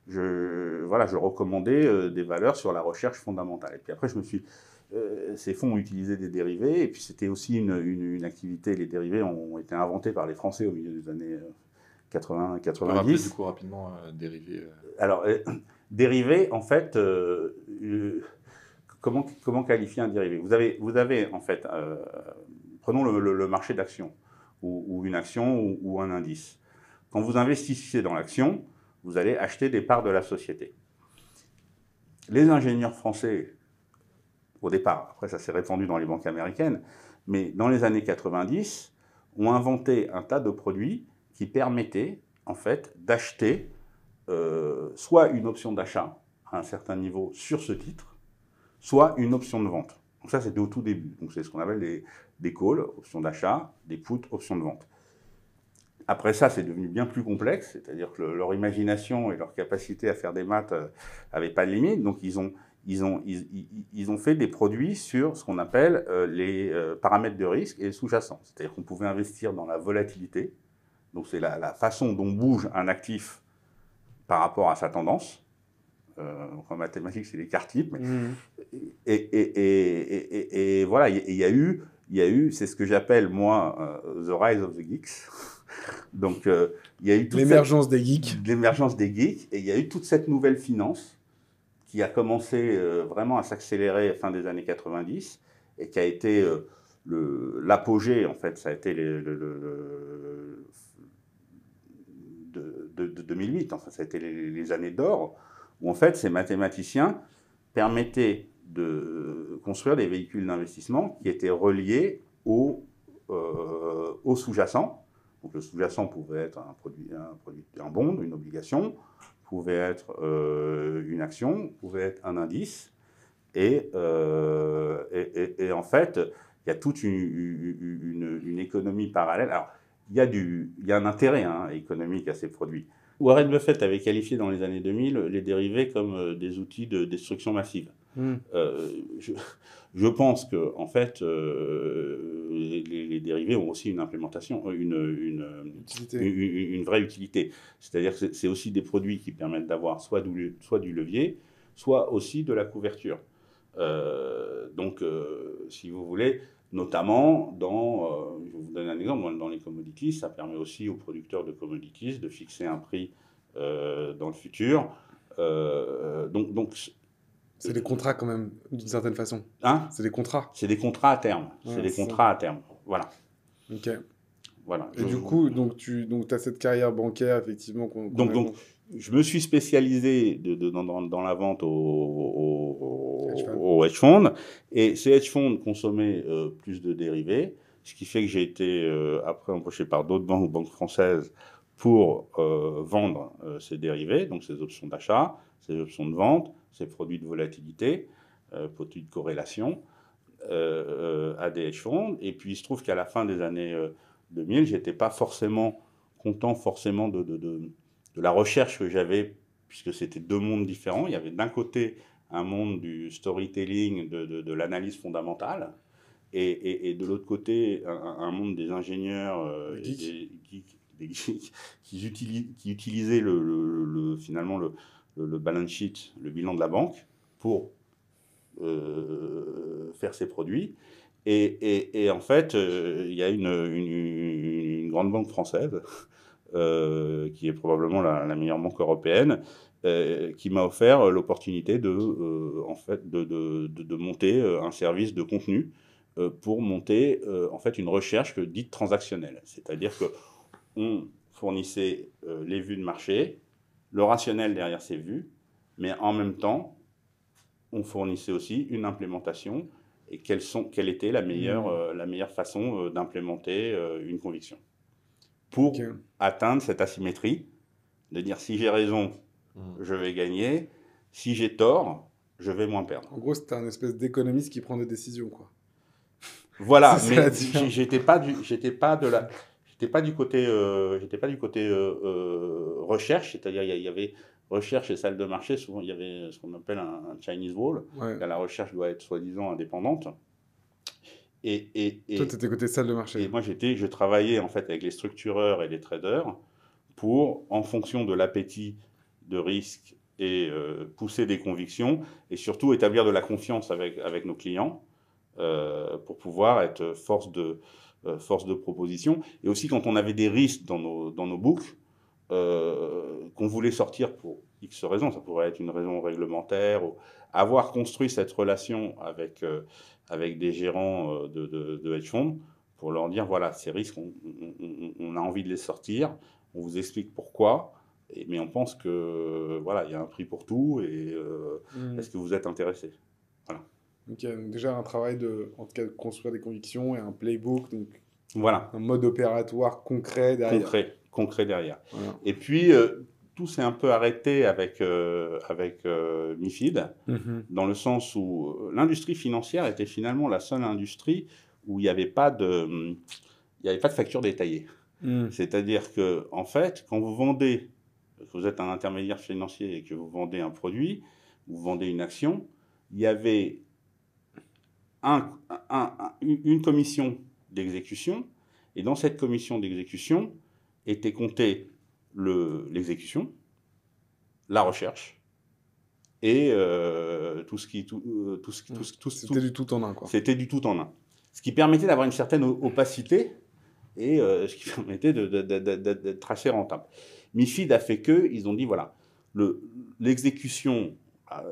[SPEAKER 1] je recommandais des valeurs sur la recherche fondamentale. Et puis après, je me suis ces fonds ont utilisé des dérivés, et puis c'était aussi une activité, les dérivés ont été inventés par les Français au milieu des années 80, 90. On va rappeler
[SPEAKER 4] du coup rapidement dérivés.
[SPEAKER 1] Alors, dérivés, en fait, comment qualifier un dérivé? Vous avez en fait, prenons le marché d'actions, ou une action ou un indice. Quand vous investissez dans l'action, vous allez acheter des parts de la société. Les ingénieurs français, au départ, après ça s'est répandu dans les banques américaines, mais dans les années 90, ont inventé un tas de produits qui permettaient en fait d'acheter soit une option d'achat à un certain niveau sur ce titre, soit une option de vente. Donc ça, c'était au tout début. Donc c'est ce qu'on appelle des calls, options d'achat, des puts, options de vente. Après ça, c'est devenu bien plus complexe, c'est-à-dire que leur imagination et leur capacité à faire des maths n'avaient pas de limite. Donc ils ont fait des produits sur ce qu'on appelle les paramètres de risque et sous-jacents. C'est-à-dire qu'on pouvait investir dans la volatilité. Donc c'est la façon dont bouge un actif par rapport à sa tendance. En mathématiques, c'est l'écart type. Et voilà, il y a eu, c'est ce que j'appelle moi the rise of the geeks. Donc il y a eu
[SPEAKER 2] l'émergence des geeks.
[SPEAKER 1] L'émergence des geeks, et il y a eu toute cette nouvelle finance qui a commencé vraiment à s'accélérer à la fin des années 90 et qui a été l'apogée, en fait, ça a été de 2008, enfin, ça a été les années d'or, où en fait ces mathématiciens permettaient de construire des véhicules d'investissement qui étaient reliés au sous-jacent. Donc le sous-jacent pouvait être un bond, une obligation, pouvait être une action, pouvait être un indice. Et en fait, il y a toute une économie parallèle. Alors, il y a un intérêt économique à ces produits. Warren Buffett avait qualifié dans les années 2000 les dérivés comme des outils de destruction massive. Je pense que, en fait, les dérivés ont aussi une implémentation, une vraie utilité. C'est-à-dire que c'est aussi des produits qui permettent d'avoir soit du levier, soit aussi de la couverture. Donc, si vous voulez, notamment je vais vous donner un exemple, dans les commodities, ça permet aussi aux producteurs de commodities de fixer un prix dans le futur.
[SPEAKER 2] C'est des contrats quand même, d'une certaine façon. C'est des contrats.
[SPEAKER 1] C'est des contrats à terme. C'est des contrats à terme. Voilà.
[SPEAKER 2] Ok.
[SPEAKER 1] Voilà.
[SPEAKER 2] Et du coup, tu as cette carrière bancaire, effectivement.
[SPEAKER 1] Donc, je me suis spécialisé dans la vente au hedge fund. Et ces hedge funds consommaient plus de dérivés, ce qui fait que j'ai été après embauché par d'autres banques ou banques françaises pour vendre ces dérivés, donc ces options d'achat, ces options de vente, ces produits de volatilité, produits de corrélation à des hedge funds. Et puis il se trouve qu'à la fin des années 2000, j'étais pas forcément content de la recherche que j'avais, puisque c'était deux mondes différents. Il y avait d'un côté un monde du storytelling, de l'analyse fondamentale, et de l'autre côté un monde des ingénieurs qui utilisaient finalement le balance sheet, le bilan de la banque, pour faire ses produits. Et en fait, il y a une grande banque française, qui est probablement la meilleure banque européenne, qui m'a offert l'opportunité de monter un service de contenu pour monter en fait une recherche dite transactionnelle. C'est-à-dire qu'on fournissait les vues de marché, le rationnel derrière ces vues, mais en même temps, on fournissait aussi une implémentation et quelle était la meilleure façon d'implémenter une conviction pour atteindre cette asymétrie, de dire si j'ai raison, je vais gagner, si j'ai tort, je vais moins perdre.
[SPEAKER 2] En gros, c'est un espèce d'économiste qui prend des décisions, quoi.
[SPEAKER 1] Voilà, mais j'étais pas du côté recherche, c'est-à-dire il y avait recherche et salle de marché, souvent il y avait ce qu'on appelle un Chinese wall, la recherche doit être soi-disant indépendante. Toi,
[SPEAKER 2] tu étais côté salle de marché.
[SPEAKER 1] Et moi, je travaillais en fait avec les structureurs et les traders pour, en fonction de l'appétit de risque et pousser des convictions et surtout établir de la confiance avec nos clients pour pouvoir être force de proposition. Et aussi quand on avait des risques dans nos books qu'on voulait sortir pour X raisons, ça pourrait être une raison réglementaire, ou avoir construit cette relation avec des gérants de hedge funds pour leur dire voilà, ces risques, on a envie de les sortir, on vous explique pourquoi. Mais on pense que voilà, il y a un prix pour tout et est-ce que vous êtes intéressé? Voilà.
[SPEAKER 2] Donc il y a déjà un travail en tout cas, de construire des convictions et un playbook, donc
[SPEAKER 1] voilà.
[SPEAKER 2] Un mode opératoire concret derrière.
[SPEAKER 1] Concret derrière.
[SPEAKER 2] Voilà.
[SPEAKER 1] Et puis tout s'est un peu arrêté avec MiFID, dans le sens où l'industrie financière était finalement la seule industrie où il n'y avait pas de facture détaillée. C'est-à-dire que en fait, quand vous vendez, que vous êtes un intermédiaire financier et que vous vendez un produit, vous vendez une action, il y avait une commission d'exécution, et dans cette commission d'exécution était comptée l'exécution, la recherche et tout ce qui...
[SPEAKER 2] C'était du tout en un, quoi.
[SPEAKER 1] C'était du tout en un. Ce qui permettait d'avoir une certaine opacité et ce qui permettait d'être assez rentable. MiFID a fait ils ont dit, voilà, l'exécution,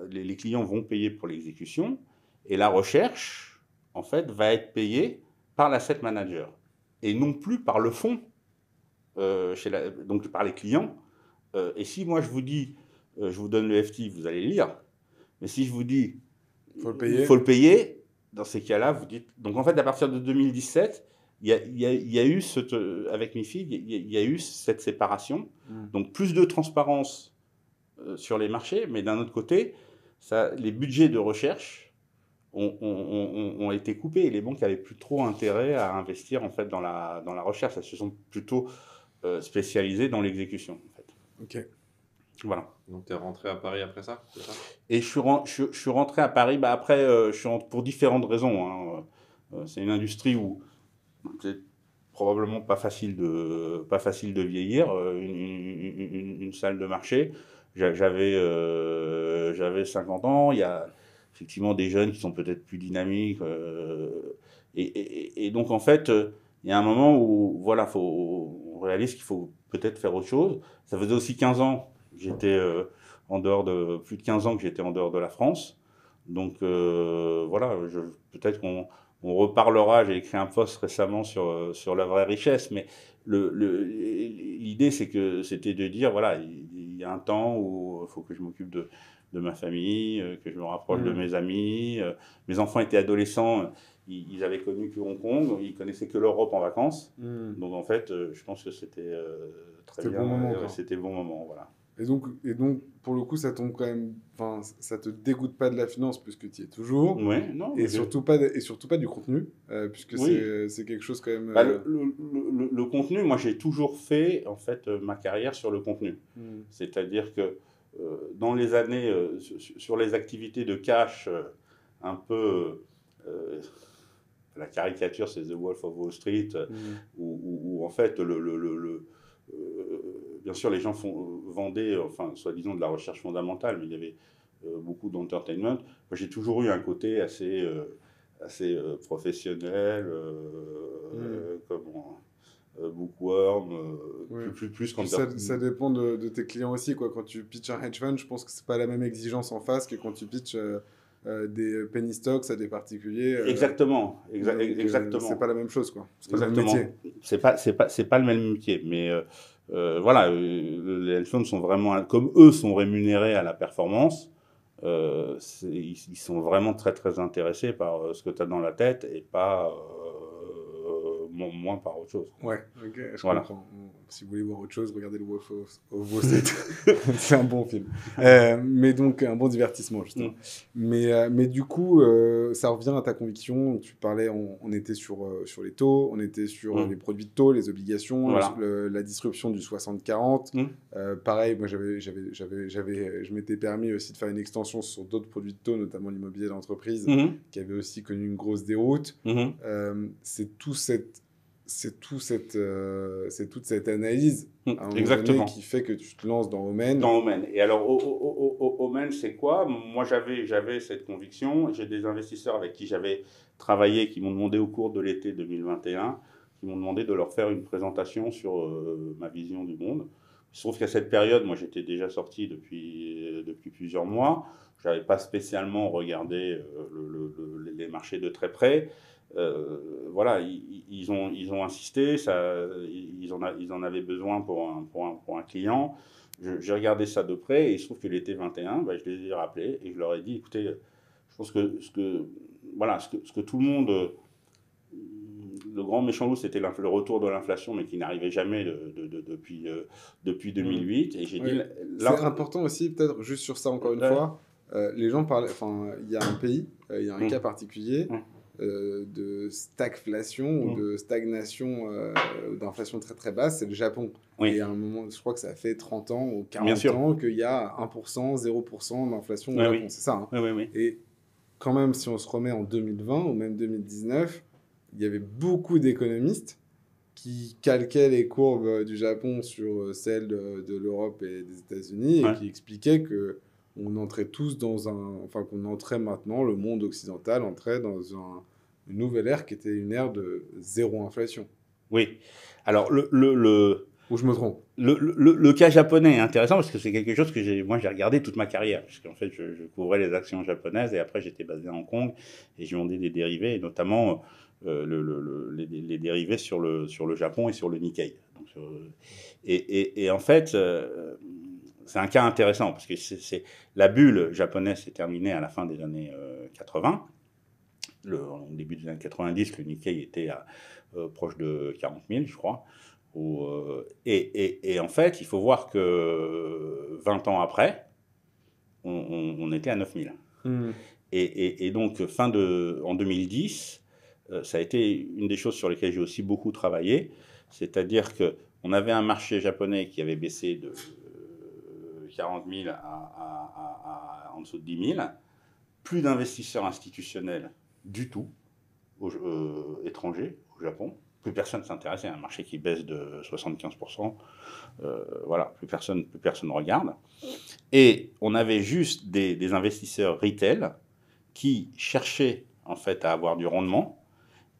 [SPEAKER 1] les clients vont payer pour l'exécution, et la recherche, en fait, va être payée par l'asset manager, et non plus par le fonds, donc par les clients. Et si moi je vous dis, je vous donne le FT, vous allez lire, mais si je vous dis, il faut le payer, dans ces cas-là, vous dites... Donc en fait, à partir de 2017, il y a eu, avec MiFID, il y a eu cette séparation. Donc plus de transparence sur les marchés, mais d'un autre côté, les budgets de recherche ont été coupés et les banques n'avaient plus trop intérêt à investir en fait, dans la recherche. Elles se sont plutôt spécialisées dans l'exécution. En fait.
[SPEAKER 2] Ok.
[SPEAKER 1] Voilà.
[SPEAKER 4] Donc tu es rentré à Paris après ça, c'est ça?
[SPEAKER 1] Et je suis rentré à Paris après, pour différentes raisons. Hein. C'est une industrie où c'est probablement pas facile de vieillir, une salle de marché. J'avais 50 ans, il y a effectivement des jeunes qui sont peut-être plus dynamiques. Et donc, en fait, il y a un moment où voilà, on réalise qu'il faut peut-être faire autre chose. Ça faisait aussi 15 ans que j'étais plus de 15 ans que j'étais en dehors de la France. Donc, voilà, peut-être qu'on reparlera. J'ai écrit un post récemment sur la vraie richesse, mais l'idée, c'était de dire, voilà, il y a un temps où il faut que je m'occupe de ma famille, que je me rapproche de mes amis. Mes enfants étaient adolescents, ils avaient connu que Hong Kong, ils connaissaient que l'Europe en vacances. Donc, en fait, je pense que c'était très bien. C'était le bon moment, voilà.
[SPEAKER 2] Et donc, pour le coup, ça tombe quand même. Enfin, ça te dégoûte pas de la finance puisque tu y es toujours.
[SPEAKER 1] Ouais, non.
[SPEAKER 2] Et surtout pas du contenu, puisque c'est quelque chose quand même.
[SPEAKER 1] Bah, le contenu, moi, j'ai toujours fait en fait ma carrière sur le contenu. C'est-à-dire que dans les années sur les activités de cash, un peu la caricature, c'est The Wolf of Wall Street, où en fait bien sûr, les gens vendaient, enfin, soi-disant de la recherche fondamentale, mais il y avait beaucoup d'entertainment. Moi, j'ai toujours eu un côté assez professionnel, comme Bookworm, plus quand
[SPEAKER 2] ça dépend de tes clients aussi, quoi. Quand tu pitches un hedge fund, je pense que c'est pas la même exigence en face que quand tu pitches des penny stocks à des particuliers.
[SPEAKER 1] Exactement.
[SPEAKER 2] C'est pas la même chose, quoi.
[SPEAKER 1] C'est pas le même métier. C'est pas le même métier, mais voilà, les hedge funds sont vraiment, comme eux sont rémunérés à la performance, ils sont vraiment très très intéressés par ce que tu as dans la tête et pas moins par autre chose.
[SPEAKER 2] Ouais, ok, je comprends. Si vous voulez voir autre chose, regardez le Wolf of Wall Street. C'est un bon film. Mais donc, un bon divertissement, justement. Mais du coup, ça revient à ta conviction. Tu parlais, on était sur les taux, on était sur les produits de taux, les obligations, voilà. La disruption du 60-40. Pareil, moi, je m'étais permis aussi de faire une extension sur d'autres produits de taux, notamment l'immobilier d'entreprise, qui avait aussi connu une grosse déroute. C'est tout cette c'est toute cette analyse
[SPEAKER 1] Exactement.
[SPEAKER 2] Qui fait que tu te lances dans Omen.
[SPEAKER 1] Dans Omen. Et alors, Omen, c'est quoi? Moi, j'avais cette conviction. J'ai des investisseurs avec qui j'avais travaillé qui m'ont demandé au cours de l'été 2021, qui m'ont demandé de leur faire une présentation sur ma vision du monde. Il se trouve qu'à cette période, moi, j'étais déjà sorti depuis plusieurs mois. Je n'avais pas spécialement regardé les marchés de très près. Voilà, ils ont insisté, ils en avaient besoin pour un client. J'ai regardé ça de près et il se trouve que l'été 21, je les ai rappelés et je leur ai dit, écoutez, je pense que ce que tout le monde, le grand méchant loup, c'était le retour de l'inflation, mais qui n'arrivait jamais depuis 2008. Et j'ai dit,
[SPEAKER 2] c'est important aussi, peut-être juste sur ça encore une fois, les gens parlent, il y a un pays, il y a un cas particulier. De stagflation ou de stagnation d'inflation très très basse, c'est le Japon. Et à un moment, je crois que ça fait 30 ans ou 40 ans qu'il y a 1%, 0% d'inflation au Japon, c'est ça. Et quand même, si on se remet en 2020 ou même 2019, il y avait beaucoup d'économistes qui calquaient les courbes du Japon sur celles de l'Europe et des États-Unis et qui expliquaient que on entrait tous qu'on entrait maintenant, le monde occidental entrait dans une nouvelle ère qui était une ère de zéro inflation.
[SPEAKER 1] Oui. Alors,
[SPEAKER 2] Ou je me trompe?
[SPEAKER 1] Le cas japonais est intéressant parce que c'est quelque chose que j'ai regardé toute ma carrière. Parce qu'en fait, je couvrais les actions japonaises et après, j'étais basé à Hong Kong et j'ai vendé des dérivés, et notamment les dérivés sur le Japon et sur le Nikkei. Donc, et en fait, c'est un cas intéressant parce que la bulle japonaise s'est terminée à la fin des années 80. Au début des années 90, le Nikkei était proche de 40 000, je crois. Et en fait, il faut voir que 20 ans après, on était à 9 000. Et donc, en 2010, ça a été une des choses sur lesquelles j'ai aussi beaucoup travaillé. C'est-à-dire qu'on avait un marché japonais qui avait baissé de 40 000 à en dessous de 10 000. Plus d'investisseurs institutionnels du tout étrangers au Japon. Plus personne ne s'intéresse à un marché qui baisse de 75%. Voilà, plus personne regarde. Et on avait juste des investisseurs retail qui cherchaient en fait à avoir du rendement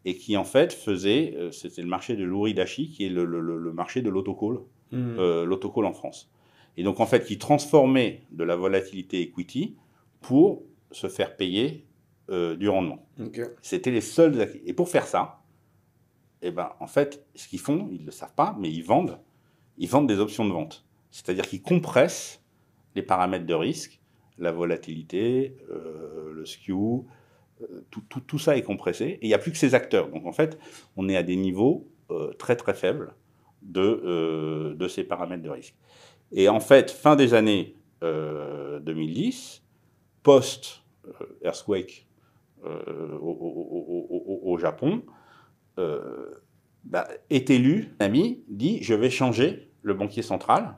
[SPEAKER 1] et qui en fait faisaient, c'était le marché de l'Uridashi qui est le marché de l'autocall, l'autocall en France. Et donc en fait qui transformaient de la volatilité equity pour se faire payer du rendement. C'était les seuls. Et pour faire ça, en fait, ce qu'ils font, ils ne le savent pas, mais ils vendent des options de vente. C'est-à-dire qu'ils compressent les paramètres de risque, la volatilité, le skew, tout ça est compressé. Et il n'y a plus que ces acteurs. Donc en fait, on est à des niveaux très très faibles de ces paramètres de risque. Et en fait, fin des années 2010, post-earthquake au Japon, est élu, un ami dit, je vais changer le banquier central,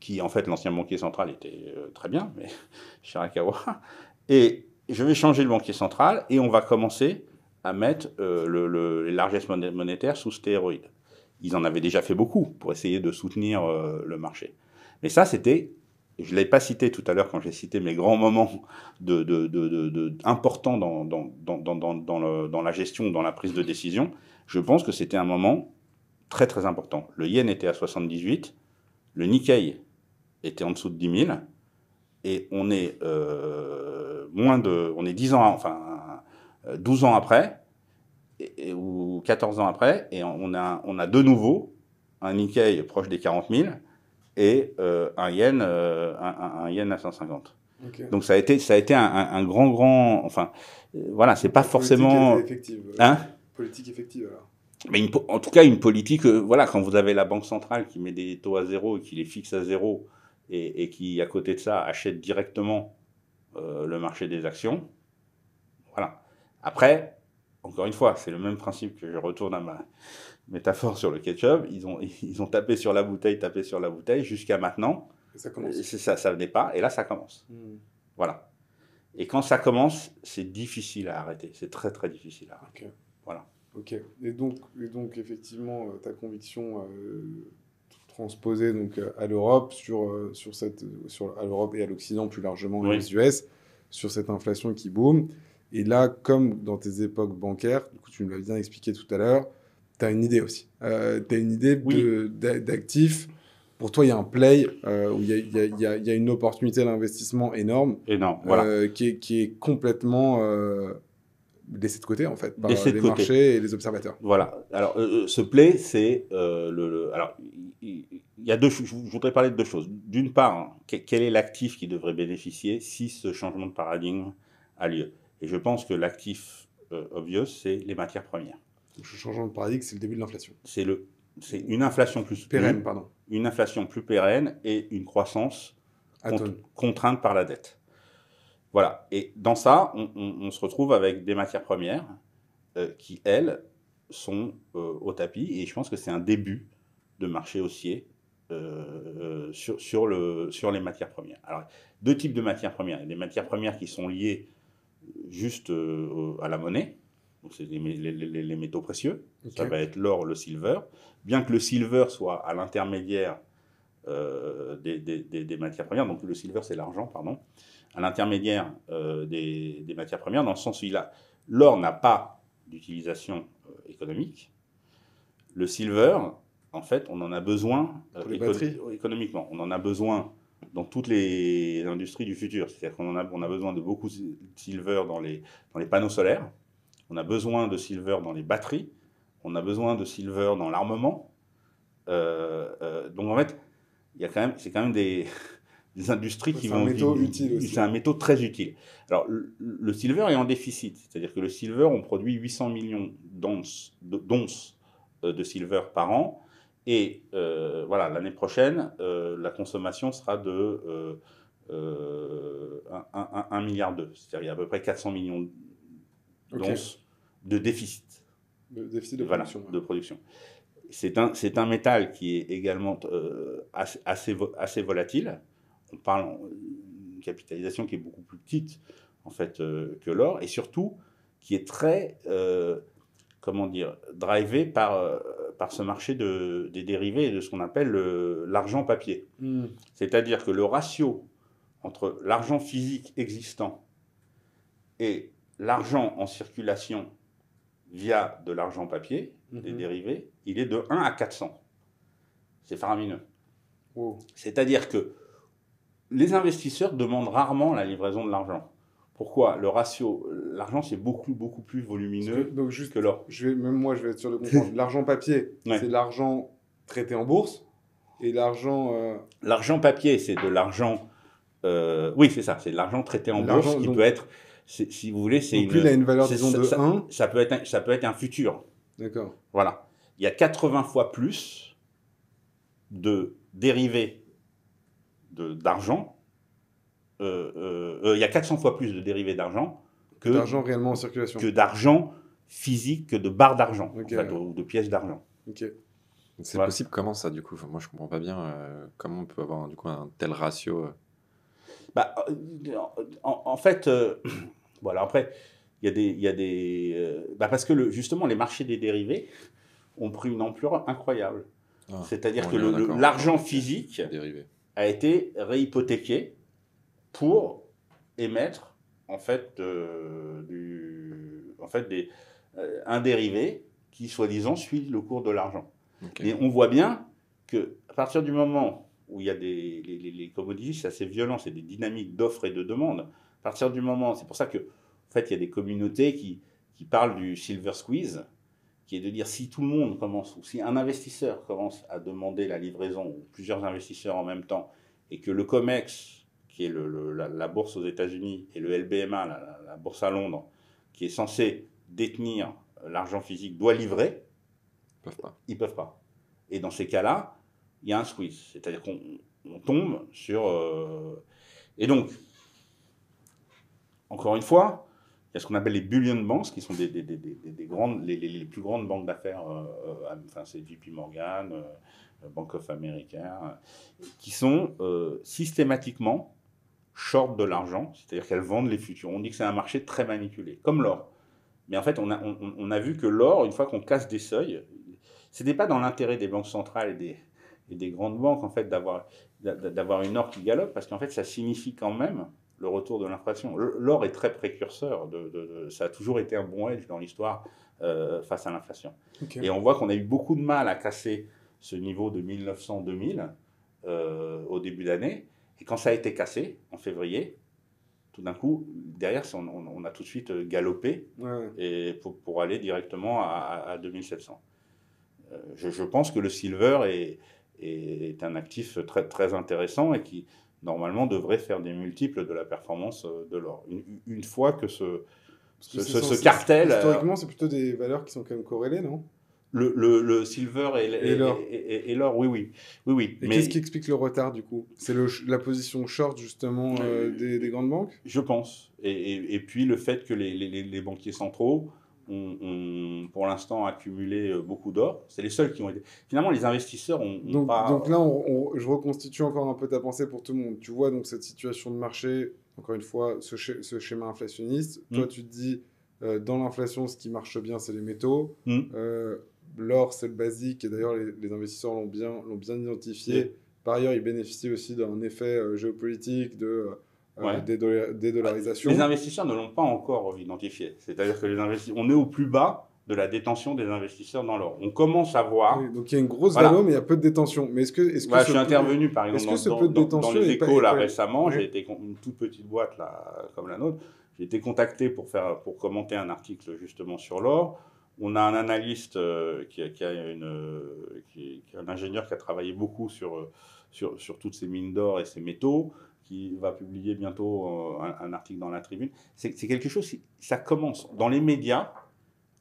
[SPEAKER 1] qui en fait, l'ancien banquier central était très bien, mais Shirakawa, et je vais changer le banquier central et on va commencer à mettre les largesses monétaires sous stéroïdes. Ils en avaient déjà fait beaucoup pour essayer de soutenir le marché. Mais ça, c'était, je ne l'ai pas cité tout à l'heure quand j'ai cité mes grands moments importants dans la gestion, dans la prise de décision. Je pense que c'était un moment très très important. Le yen était à 78, le Nikkei était en dessous de 10 000, et on est on est 10 ans, 12 ans après, ou 14 ans après, et on a de nouveau un Nikkei proche des 40 000 et un yen à 150. Okay. Donc ça a été un grand, voilà, c'est pas forcément...
[SPEAKER 2] Politique effective alors.
[SPEAKER 1] Mais en tout cas, une politique, voilà, quand vous avez la banque centrale qui met des taux à zéro et qui les fixe à zéro, et qui, à côté de ça, achète directement le marché des actions, voilà. Après, encore une fois, c'est le même principe que je retourne à ma métaphore sur le ketchup. Ils ont tapé sur la bouteille, jusqu'à maintenant.
[SPEAKER 2] Et ça commence.
[SPEAKER 1] Ça venait pas, et là, ça commence. Voilà. Et quand ça commence, c'est difficile à arrêter. C'est très, très difficile à arrêter.
[SPEAKER 2] Okay.
[SPEAKER 1] Voilà.
[SPEAKER 2] Ok. Et donc effectivement, ta conviction transposée donc, à l'Europe, à l'Europe et à l'Occident plus largement, et aux US, sur cette inflation qui boom. Et là, comme dans tes époques bancaires, du coup, tu me l'as bien expliqué tout à l'heure, tu as une idée aussi. Tu as une idée d'actifs. Pour toi, il y a un play où il y a une opportunité d'investissement énorme.
[SPEAKER 1] Voilà.
[SPEAKER 2] Qui est complètement laissé de côté, en fait, par les marchés et les observateurs.
[SPEAKER 1] Voilà. Alors, ce play, c'est alors, il y a deux choses. Je voudrais parler de deux choses. D'une part, hein, quel est l'actif qui devrait bénéficier si ce changement de paradigme a lieu? Et je pense que l'actif obvious, c'est les matières premières.
[SPEAKER 2] Donc, ce changement de paradigme, c'est le début de l'inflation.
[SPEAKER 1] C'est une inflation plus
[SPEAKER 2] pérenne, pardon.
[SPEAKER 1] Une inflation plus pérenne et une croissance contrainte par la dette. Voilà. Et dans ça, on se retrouve avec des matières premières qui, elles, sont au tapis. Et je pense que c'est un début de marché haussier sur les matières premières. Alors, deux types de matières premières. Il y a des matières premières qui sont liées juste à la monnaie. Donc, c'est les métaux précieux. Okay. Ça va être l'or, le silver. Bien que le silver soit à l'intermédiaire des matières premières, donc le silver, c'est l'argent, pardon, à l'intermédiaire des matières premières, dans le sens où l'or n'a pas d'utilisation économique. Le silver, en fait, on en a besoin économiquement. On en a besoin dans toutes les industries du futur. C'est-à-dire qu'on a besoin de beaucoup de silver dans les panneaux solaires. On a besoin de silver dans les batteries. On a besoin de silver dans l'armement. Donc, en fait, c'est quand même des industries qui vont...
[SPEAKER 2] C'est un métaux utile aussi.
[SPEAKER 1] C'est un métaux très utile. Alors, le silver est en déficit. C'est-à-dire que le silver, on produit 800 millions d'onces de silver par an. Et voilà, l'année prochaine, la consommation sera de 1 milliard d'euros. C'est-à-dire qu'il y a à peu près 400 millions d'onces de déficit.
[SPEAKER 2] De déficit de production.
[SPEAKER 1] Voilà, de production. C'est un métal qui est également assez volatile. On parle d'une capitalisation qui est beaucoup plus petite en fait que l'or, et surtout qui est très drivé par ce marché des dérivés et de ce qu'on appelle l'argent papier. C'est-à-dire que le ratio entre l'argent physique existant et l'argent en circulation via de l'argent papier, des dérivés, il est de 1 à 400. C'est faramineux.
[SPEAKER 2] Wow.
[SPEAKER 1] C'est-à-dire que les investisseurs demandent rarement la livraison de l'argent. Pourquoi? Le ratio, l'argent, c'est beaucoup plus volumineux que l'or.
[SPEAKER 2] Même moi, je vais être sûr de comprendre. L'argent papier, c'est l'argent traité en bourse, et l'argent...
[SPEAKER 1] L'argent papier, c'est de l'argent... oui, c'est ça, c'est de l'argent traité en bourse qui peut être... Si vous voulez, c'est
[SPEAKER 2] plus il a une valeur, disons, de 1.
[SPEAKER 1] Ça peut être un futur.
[SPEAKER 2] D'accord.
[SPEAKER 1] Voilà. Il y a 80 fois plus de dérivés d'argent. Il y a 400 fois plus de dérivés d'argent
[SPEAKER 2] que d'argent réellement en circulation.
[SPEAKER 1] Que d'argent physique, que de barres d'argent, en fait, ou de pièces d'argent.
[SPEAKER 2] Ok.
[SPEAKER 4] C'est possible comment ça, du coup? Moi, je comprends pas bien comment on peut avoir du coup un tel ratio.
[SPEAKER 1] En fait, voilà, après, il y a des parce que justement, les marchés des dérivés ont pris une ampleur incroyable. C'est-à-dire que l'argent physique a été réhypothéqué pour émettre en fait, un dérivé qui, soi-disant, suit le cours de l'argent. Okay. Et on voit bien qu'à partir du moment où il y a les commodities, c'est assez violent, c'est des dynamiques d'offres et de demande. À partir du moment, c'est pour ça que, en fait, il y a des communautés qui parlent du silver squeeze, qui est de dire si tout le monde commence, ou si un investisseur commence à demander la livraison, ou plusieurs investisseurs en même temps, et que le COMEX, qui est la bourse aux États-Unis, et le LBMA, la bourse à Londres, qui est censé détenir l'argent physique, doit livrer, ils ne peuvent pas. Et dans ces cas-là, il y a un squeeze. C'est-à-dire qu'on tombe sur... Et donc, encore une fois, il y a ce qu'on appelle les bullion banks, qui sont les plus grandes banques d'affaires, enfin c'est JP Morgan, Bank of America, qui sont systématiquement short de l'argent, c'est-à-dire qu'elles vendent les futurs. On dit que c'est un marché très manipulé, comme l'or. Mais en fait, on a vu que l'or, une fois qu'on casse des seuils, ce n'était pas dans l'intérêt des banques centrales et des grandes banques en fait, d'avoir une or qui galope, parce qu'en fait, ça signifie quand même le retour de l'inflation. L'or est très précurseur, ça a toujours été un bon hedge dans l'histoire face à l'inflation. Okay. Et on voit qu'on a eu beaucoup de mal à casser ce niveau de 1900-2000 au début d'année. Et quand ça a été cassé, en février, tout d'un coup, derrière, on a tout de suite galopé et pour aller directement à 2700. Je pense que le silver est un actif très, très intéressant et qui, normalement, devrait faire des multiples de la performance de l'or. Une fois que ce cartel...
[SPEAKER 2] Historiquement, c'est plutôt des valeurs qui sont quand même corrélées, non ?
[SPEAKER 1] Le silver et l'or, oui.
[SPEAKER 2] Et qu'est-ce qui explique le retard, du coup ? C'est la position short, justement, des grandes banques ?
[SPEAKER 1] Je pense. Et puis le fait que les banquiers centraux ont pour l'instant accumulé beaucoup d'or. C'est les seuls qui ont été... Finalement, les investisseurs ont pas...
[SPEAKER 2] Donc là, je reconstitue encore un peu ta pensée pour tout le monde. Tu vois donc cette situation de marché, encore une fois, ce schéma inflationniste. Toi, tu te dis, dans l'inflation, ce qui marche bien, c'est les métaux. L'or, c'est le basique, et d'ailleurs, les investisseurs l'ont bien identifié. Par ailleurs, ils bénéficient aussi d'un effet géopolitique de dédollarisation.
[SPEAKER 1] Les investisseurs ne l'ont pas encore identifié. C'est-à-dire que on est au plus bas de la détention des investisseurs dans l'or. On commence à voir...
[SPEAKER 2] Oui, donc il y a une grosse valo, mais il y a peu de détention. Mais est-ce que
[SPEAKER 1] je suis intervenu, par exemple, dans les échos là, récemment. J'ai été une toute petite boîte là, comme la nôtre. J'ai été contacté pour commenter un article justement sur l'or. On a un analyste qui est un ingénieur qui a travaillé beaucoup sur toutes ces mines d'or et ces métaux, qui va publier bientôt un article dans la Tribune. C'est quelque chose, ça commence. Dans les médias,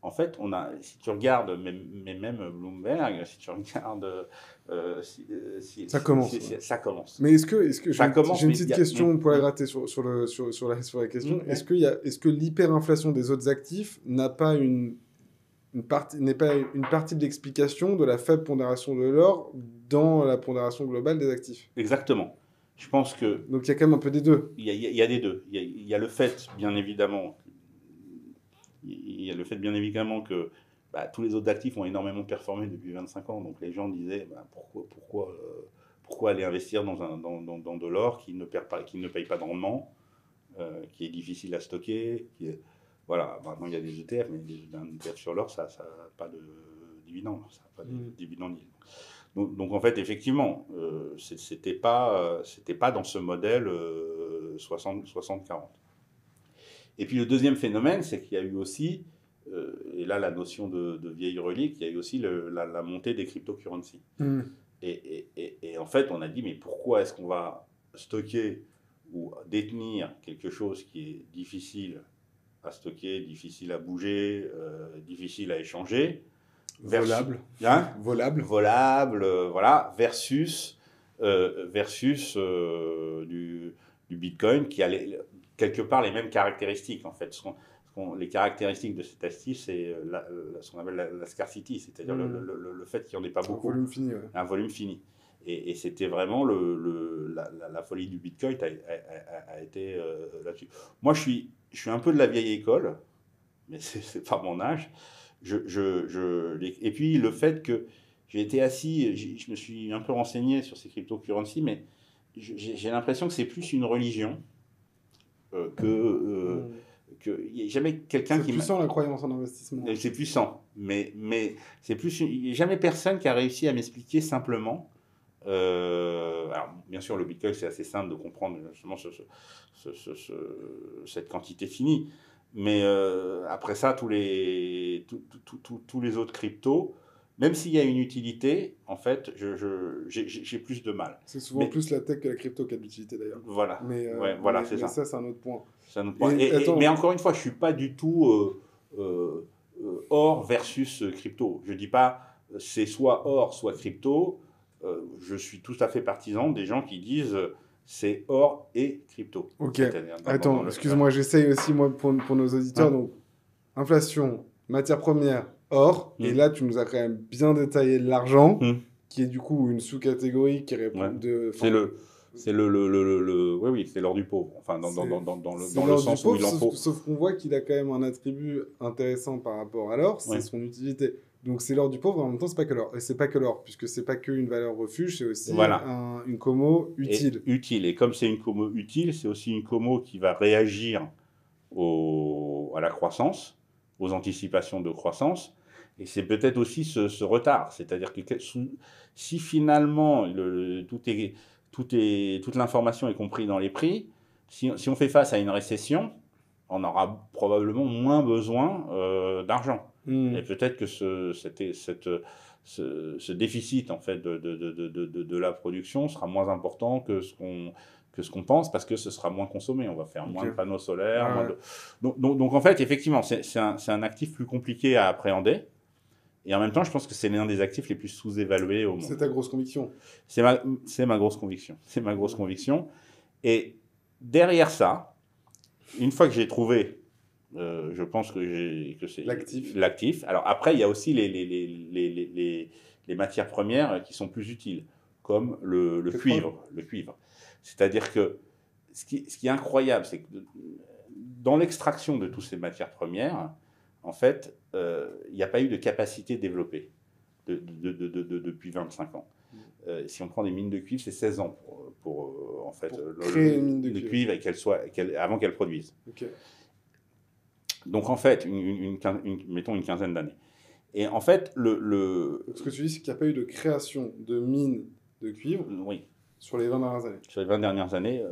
[SPEAKER 1] en fait, si tu regardes, même Bloomberg, si tu regardes...
[SPEAKER 2] ça commence.
[SPEAKER 1] Ça commence.
[SPEAKER 2] Mais est-ce que j'ai une petite question pour la gratter sur la question. Est-ce que l'hyperinflation des autres actifs n'a pas une partie de l'explication de la faible pondération de l'or dans la pondération globale des actifs?
[SPEAKER 1] Exactement. Je pense que...
[SPEAKER 2] Donc il y a quand même un peu des deux.
[SPEAKER 1] Il y a des deux. Il y a le fait, bien évidemment, que tous les autres actifs ont énormément performé depuis 25 ans. Donc les gens disaient pourquoi aller investir dans de l'or qui ne paye pas de rendement, qui est difficile à stocker, Voilà, maintenant il y a des ETF, mais un ETF sur l'or, ça n'a pas de dividendes, ça n'a pas de dividendes. Donc en fait, effectivement, c'était pas dans ce modèle 60-40. Et puis le deuxième phénomène, c'est qu'il y a eu aussi, et là la notion de vieille relique, il y a eu aussi la montée des cryptocurrencies. Et en fait, on a dit, mais pourquoi est-ce qu'on va stocker ou détenir quelque chose qui est difficile à stocker, difficile à bouger, difficile à échanger,
[SPEAKER 2] volable,
[SPEAKER 1] voilà, versus du Bitcoin qui a quelque part les mêmes caractéristiques en fait. Les caractéristiques de cet actif, c'est ce qu'on appelle la scarcity, c'est-à-dire le fait qu'il n'y en ait pas beaucoup. Un volume fini. Et c'était vraiment la folie du Bitcoin a été là-dessus. Moi, je suis un peu de la vieille école, mais c'est pas mon âge. Et puis le fait que j'ai été assis, je me suis un peu renseigné sur ces cryptocurrencies, mais j'ai l'impression que c'est plus une religion que il n'y a jamais quelqu'un qui...
[SPEAKER 2] C'est puissant la croyance en investissement.
[SPEAKER 1] C'est puissant, mais c'est plus... Il n'y a jamais personne qui a réussi à m'expliquer simplement... alors, bien sûr, le Bitcoin, c'est assez simple de comprendre justement cette quantité finie. Mais après ça, tous les autres cryptos, même s'il y a une utilité, en fait, j'ai plus de mal.
[SPEAKER 2] C'est souvent plus la tech que la crypto qui a de l'utilité d'ailleurs.
[SPEAKER 1] Voilà, c'est ça.
[SPEAKER 2] Mais ça, c'est un autre point.
[SPEAKER 1] Mais encore une fois, je ne suis pas du tout or versus crypto. Je ne dis pas c'est soit or, soit crypto. Je suis tout à fait partisan des gens qui disent c'est or et crypto.
[SPEAKER 2] Ok. Attends, excuse-moi, j'essaye aussi moi pour nos auditeurs. Donc, inflation, matières premières, or. Et là, tu nous as quand même bien détaillé l'argent, qui est du coup une sous-catégorie qui répond
[SPEAKER 1] C'est oui, c'est l'or du pauvre. Enfin, dans le sens où il en faut.
[SPEAKER 2] Sauf qu'on voit qu'il a quand même un attribut intéressant par rapport à l'or, c'est son utilité. Donc c'est l'or du pauvre, en même temps c'est pas que l'or. Et c'est pas que l'or, puisque c'est pas qu'une valeur refuge, c'est aussi une commo utile.
[SPEAKER 1] Et comme c'est une commo utile, c'est aussi une commo qui va réagir à la croissance, aux anticipations de croissance. Et c'est peut-être aussi ce retard. C'est-à-dire que si finalement toute l'information est comprise dans les prix, si on fait face à une récession, on aura probablement moins besoin d'argent. Et peut-être que ce déficit en fait, de la production sera moins important que ce qu'on pense, parce que ce sera moins consommé. On va faire moins de panneaux solaires. Donc en fait, effectivement, c'est un actif plus compliqué à appréhender. Et en même temps, je pense que c'est l'un des actifs les plus sous-évalués au monde.
[SPEAKER 2] C'est ta grosse conviction.
[SPEAKER 1] C'est ma grosse conviction. C'est ma grosse conviction. Et derrière ça, une fois que j'ai trouvé, je pense que c'est l'actif. Alors après, il y a aussi les matières premières qui sont plus utiles, comme le cuivre. C'est-à-dire que ce qui est incroyable, c'est que dans l'extraction de toutes ces matières premières, en fait, il n'y a pas eu de capacité développée depuis 25 ans. Si on prend des mines de cuivre, c'est 16 ans pour
[SPEAKER 2] créer une mine de
[SPEAKER 1] cuivre et avant qu'elle produise. Donc en fait, mettons une quinzaine d'années. Et en fait,
[SPEAKER 2] ce que tu dis, c'est qu'il n'y a pas eu de création de mines de cuivre sur les 20 dernières années.
[SPEAKER 1] Sur les 20 dernières années,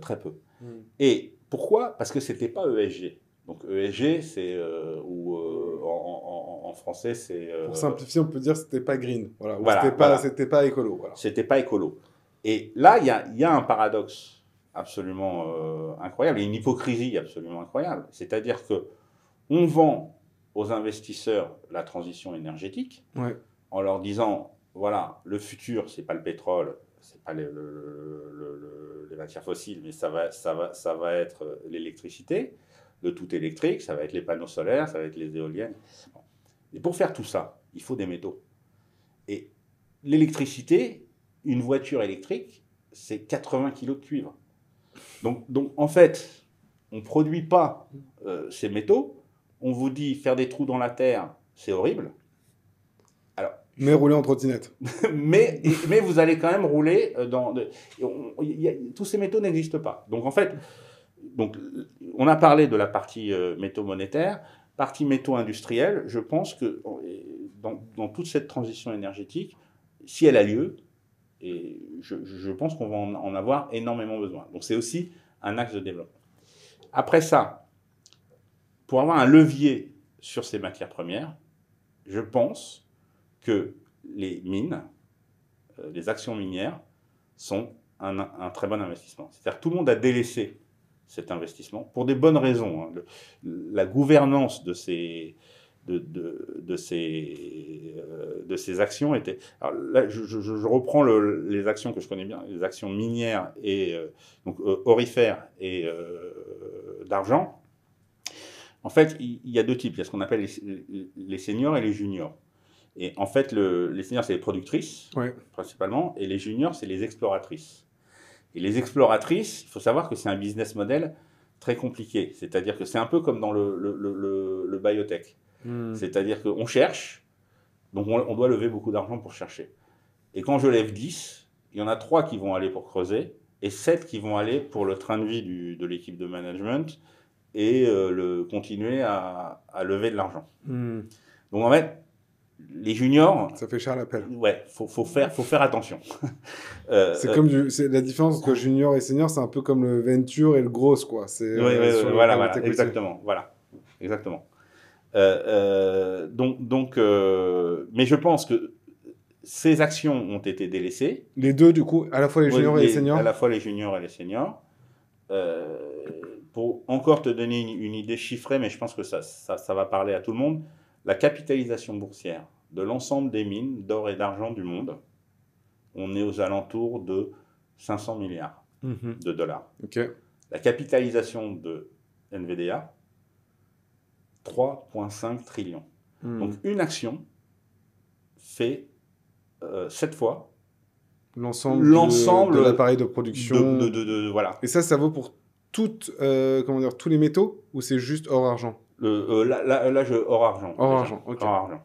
[SPEAKER 1] très peu. Et pourquoi ? Parce que ce n'était pas ESG. Donc ESG, c'est en français, c'est...
[SPEAKER 2] Pour simplifier, on peut dire que c'était pas green. C'était pas écolo. Voilà.
[SPEAKER 1] C'était pas écolo. Et là, il y a un paradoxe absolument incroyable, et une hypocrisie absolument incroyable. C'est-à-dire que on vend aux investisseurs la transition énergétique en leur disant, voilà, le futur, c'est pas le pétrole, c'est pas les matières fossiles, mais ça va être l'électricité. Le tout électrique, ça va être les panneaux solaires, ça va être les éoliennes. Et pour faire tout ça, il faut des métaux. Et l'électricité, une voiture électrique, c'est 80 kg de cuivre. Donc en fait, on ne produit pas ces métaux. On vous dit faire des trous dans la terre, c'est horrible. Alors,
[SPEAKER 2] mais rouler en trottinette.
[SPEAKER 1] mais vous allez quand même rouler tous ces métaux n'existent pas. Donc en fait, on a parlé de la partie métaux monétaires, partie métaux industriels. Je pense que dans toute cette transition énergétique, si elle a lieu, et je pense qu'on va en avoir énormément besoin. Donc c'est aussi un axe de développement. Après ça, pour avoir un levier sur ces matières premières, je pense que les mines, les actions minières, sont un très bon investissement. C'est-à-dire que tout le monde a délaissé cet investissement pour des bonnes raisons. Hein. La gouvernance de ces actions était... Alors là, je reprends les actions que je connais bien, les actions minières et donc aurifères et d'argent. En fait, il y a deux types. Il y a ce qu'on appelle les seniors et les juniors. Et en fait, les seniors, c'est les productrices, principalement, et les juniors, c'est les exploratrices. Et les exploratrices, il faut savoir que c'est un business model très compliqué. C'est-à-dire que c'est un peu comme dans le biotech. C'est-à-dire qu'on cherche, donc on doit lever beaucoup d'argent pour chercher. Et quand je lève 10, il y en a 3 qui vont aller pour creuser, et 7 qui vont aller pour le train de vie de l'équipe de management, et continuer à lever de l'argent. Donc en fait, les juniors...
[SPEAKER 2] Ça fait cher l'appel.
[SPEAKER 1] Ouais, faut faire attention.
[SPEAKER 2] C'est comme la différence entre junior et senior, c'est un peu comme le venture et le gross, quoi.
[SPEAKER 1] Voilà, exactement. Voilà, exactement. Mais je pense que ces actions ont été délaissées.
[SPEAKER 2] Les deux, du coup, à la fois les juniors et les seniors.
[SPEAKER 1] À la fois les juniors et les seniors. Pour encore te donner une idée chiffrée, mais je pense que ça va parler à tout le monde, la capitalisation boursière de l'ensemble des mines d'or et d'argent du monde, on est aux alentours de 500 milliards de dollars. La capitalisation de NVDA, 3,5 trillions. Donc une action fait 7 fois
[SPEAKER 2] L'ensemble de l'appareil de production.
[SPEAKER 1] Voilà.
[SPEAKER 2] Et ça vaut pour tous les métaux ou c'est juste or argent?
[SPEAKER 1] Là, hors argent.
[SPEAKER 2] Hors argent, ok.
[SPEAKER 1] Hors argent.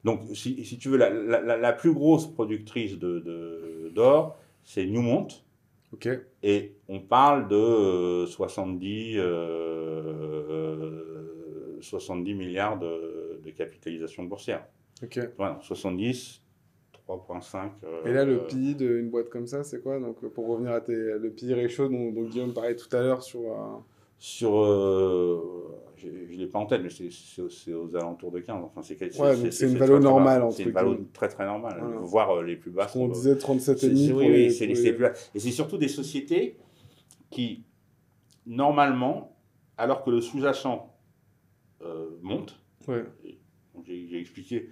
[SPEAKER 1] Donc, si tu veux, la plus grosse productrice d'or, c'est Newmont.
[SPEAKER 2] Ok.
[SPEAKER 1] Et on parle de 70 milliards de capitalisation boursière.
[SPEAKER 2] Ok.
[SPEAKER 1] Voilà, 70, 3,5.
[SPEAKER 2] Et là, le PI d'une boîte comme ça, c'est quoi? Donc, pour revenir à le PI ratio dont Guillaume parlait tout à l'heure sur...
[SPEAKER 1] Je ne l'ai pas en tête, mais c'est aux alentours de 15. Enfin,
[SPEAKER 2] c'est une valeur normale.
[SPEAKER 1] C'est une valeur très très normale,
[SPEAKER 2] voilà.
[SPEAKER 1] voire les plus basses.
[SPEAKER 2] On disait 37,5.
[SPEAKER 1] Oui, c'est les plus basses. Et c'est surtout des sociétés qui, normalement, alors que le sous-jacent monte, j'ai expliqué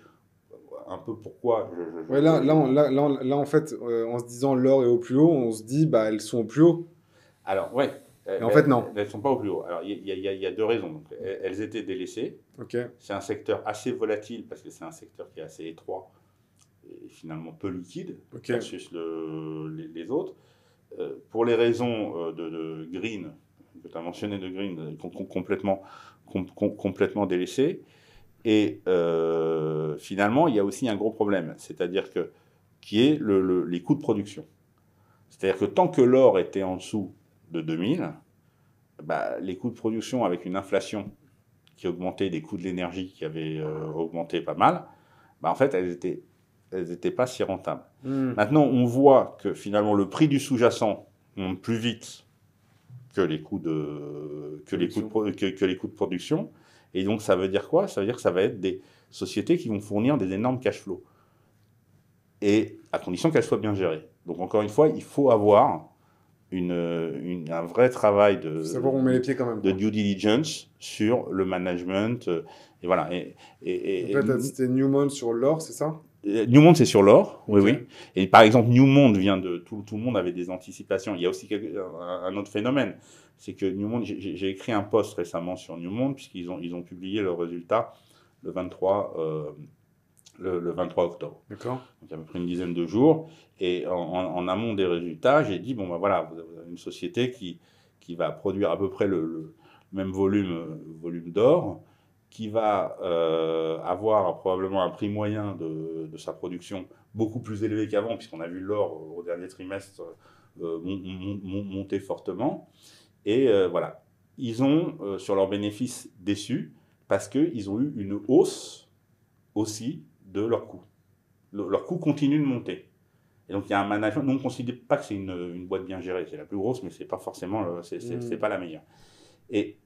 [SPEAKER 1] un peu pourquoi.
[SPEAKER 2] Là, en fait, en se disant l'or est au plus haut, on se dit, bah, elles sont au plus haut.
[SPEAKER 1] Alors, ouais.
[SPEAKER 2] En fait, non.
[SPEAKER 1] Elles ne sont pas au plus haut. Alors, il y a deux raisons. Donc, elles étaient délaissées.
[SPEAKER 2] Okay.
[SPEAKER 1] C'est un secteur assez volatile parce que c'est un secteur qui est assez étroit et finalement peu liquide versus les autres. Pour les raisons de Green, que tu as mentionné de Green, complètement délaissées. Et finalement, il y a aussi un gros problème, c'est-à-dire qui est les coûts de production. C'est-à-dire que tant que l'or était en dessous de 2000, les coûts de production avec une inflation qui augmentait, des coûts de l'énergie qui avaient augmenté pas mal, en fait, elles étaient pas si rentables. Maintenant, on voit que finalement, le prix du sous-jacent monte plus vite que les coûts de production. Et donc, ça veut dire quoi? Ça veut dire que ça va être des sociétés qui vont fournir des énormes cash flows. Et à condition qu'elles soient bien gérées. Donc, encore une fois, il faut avoir un vrai travail de due diligence sur le management. Et voilà.
[SPEAKER 2] Et là, tu as cité Newmont sur l'or, c'est ça?
[SPEAKER 1] Newmont, c'est sur l'or, oui. Et par exemple, Newmont vient de... Tout le monde avait des anticipations. Il y a aussi un autre phénomène. C'est que Newmont... J'ai écrit un post récemment sur Newmont, puisqu'ils ont publié leurs résultats le 23 octobre.
[SPEAKER 2] D'accord.
[SPEAKER 1] Donc, à peu près une dizaine de jours. Et en amont des résultats, j'ai dit, bon, voilà, vous avez une société qui va produire à peu près le même volume d'or, qui va avoir probablement un prix moyen de sa production beaucoup plus élevé qu'avant, puisqu'on a vu l'or au dernier trimestre monter fortement. Et voilà, ils ont, sur leurs bénéfices, déçus, parce qu'ils ont eu une hausse aussi de leurs coûts. Leurs coûts continuent de monter. Et donc, il y a un management. Nous, on ne considère pas que c'est une boîte bien gérée. C'est la plus grosse, mais ce n'est pas forcément c'est pas la meilleure. Et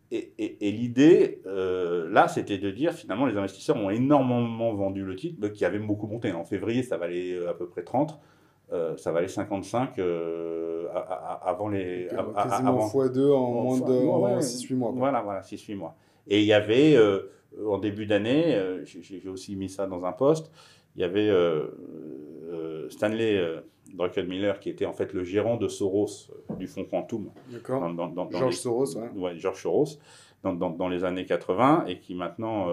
[SPEAKER 1] l'idée, là, c'était de dire, finalement, les investisseurs ont énormément vendu le titre, qui avait beaucoup monté. En février, ça valait à peu près 30. Ça valait 55 avant les...
[SPEAKER 2] quasiment x2 en moins de 6-8 mois. Quoi.
[SPEAKER 1] Voilà, 6-8 mois. Et il y avait, en début d'année, j'ai aussi mis ça dans un post, il y avait Stanley Druckenmiller, qui était en fait le gérant de Soros, du fonds Quantum.
[SPEAKER 2] D'accord. George Soros, ouais.
[SPEAKER 1] Ouais, George Soros, dans les années 80, et qui maintenant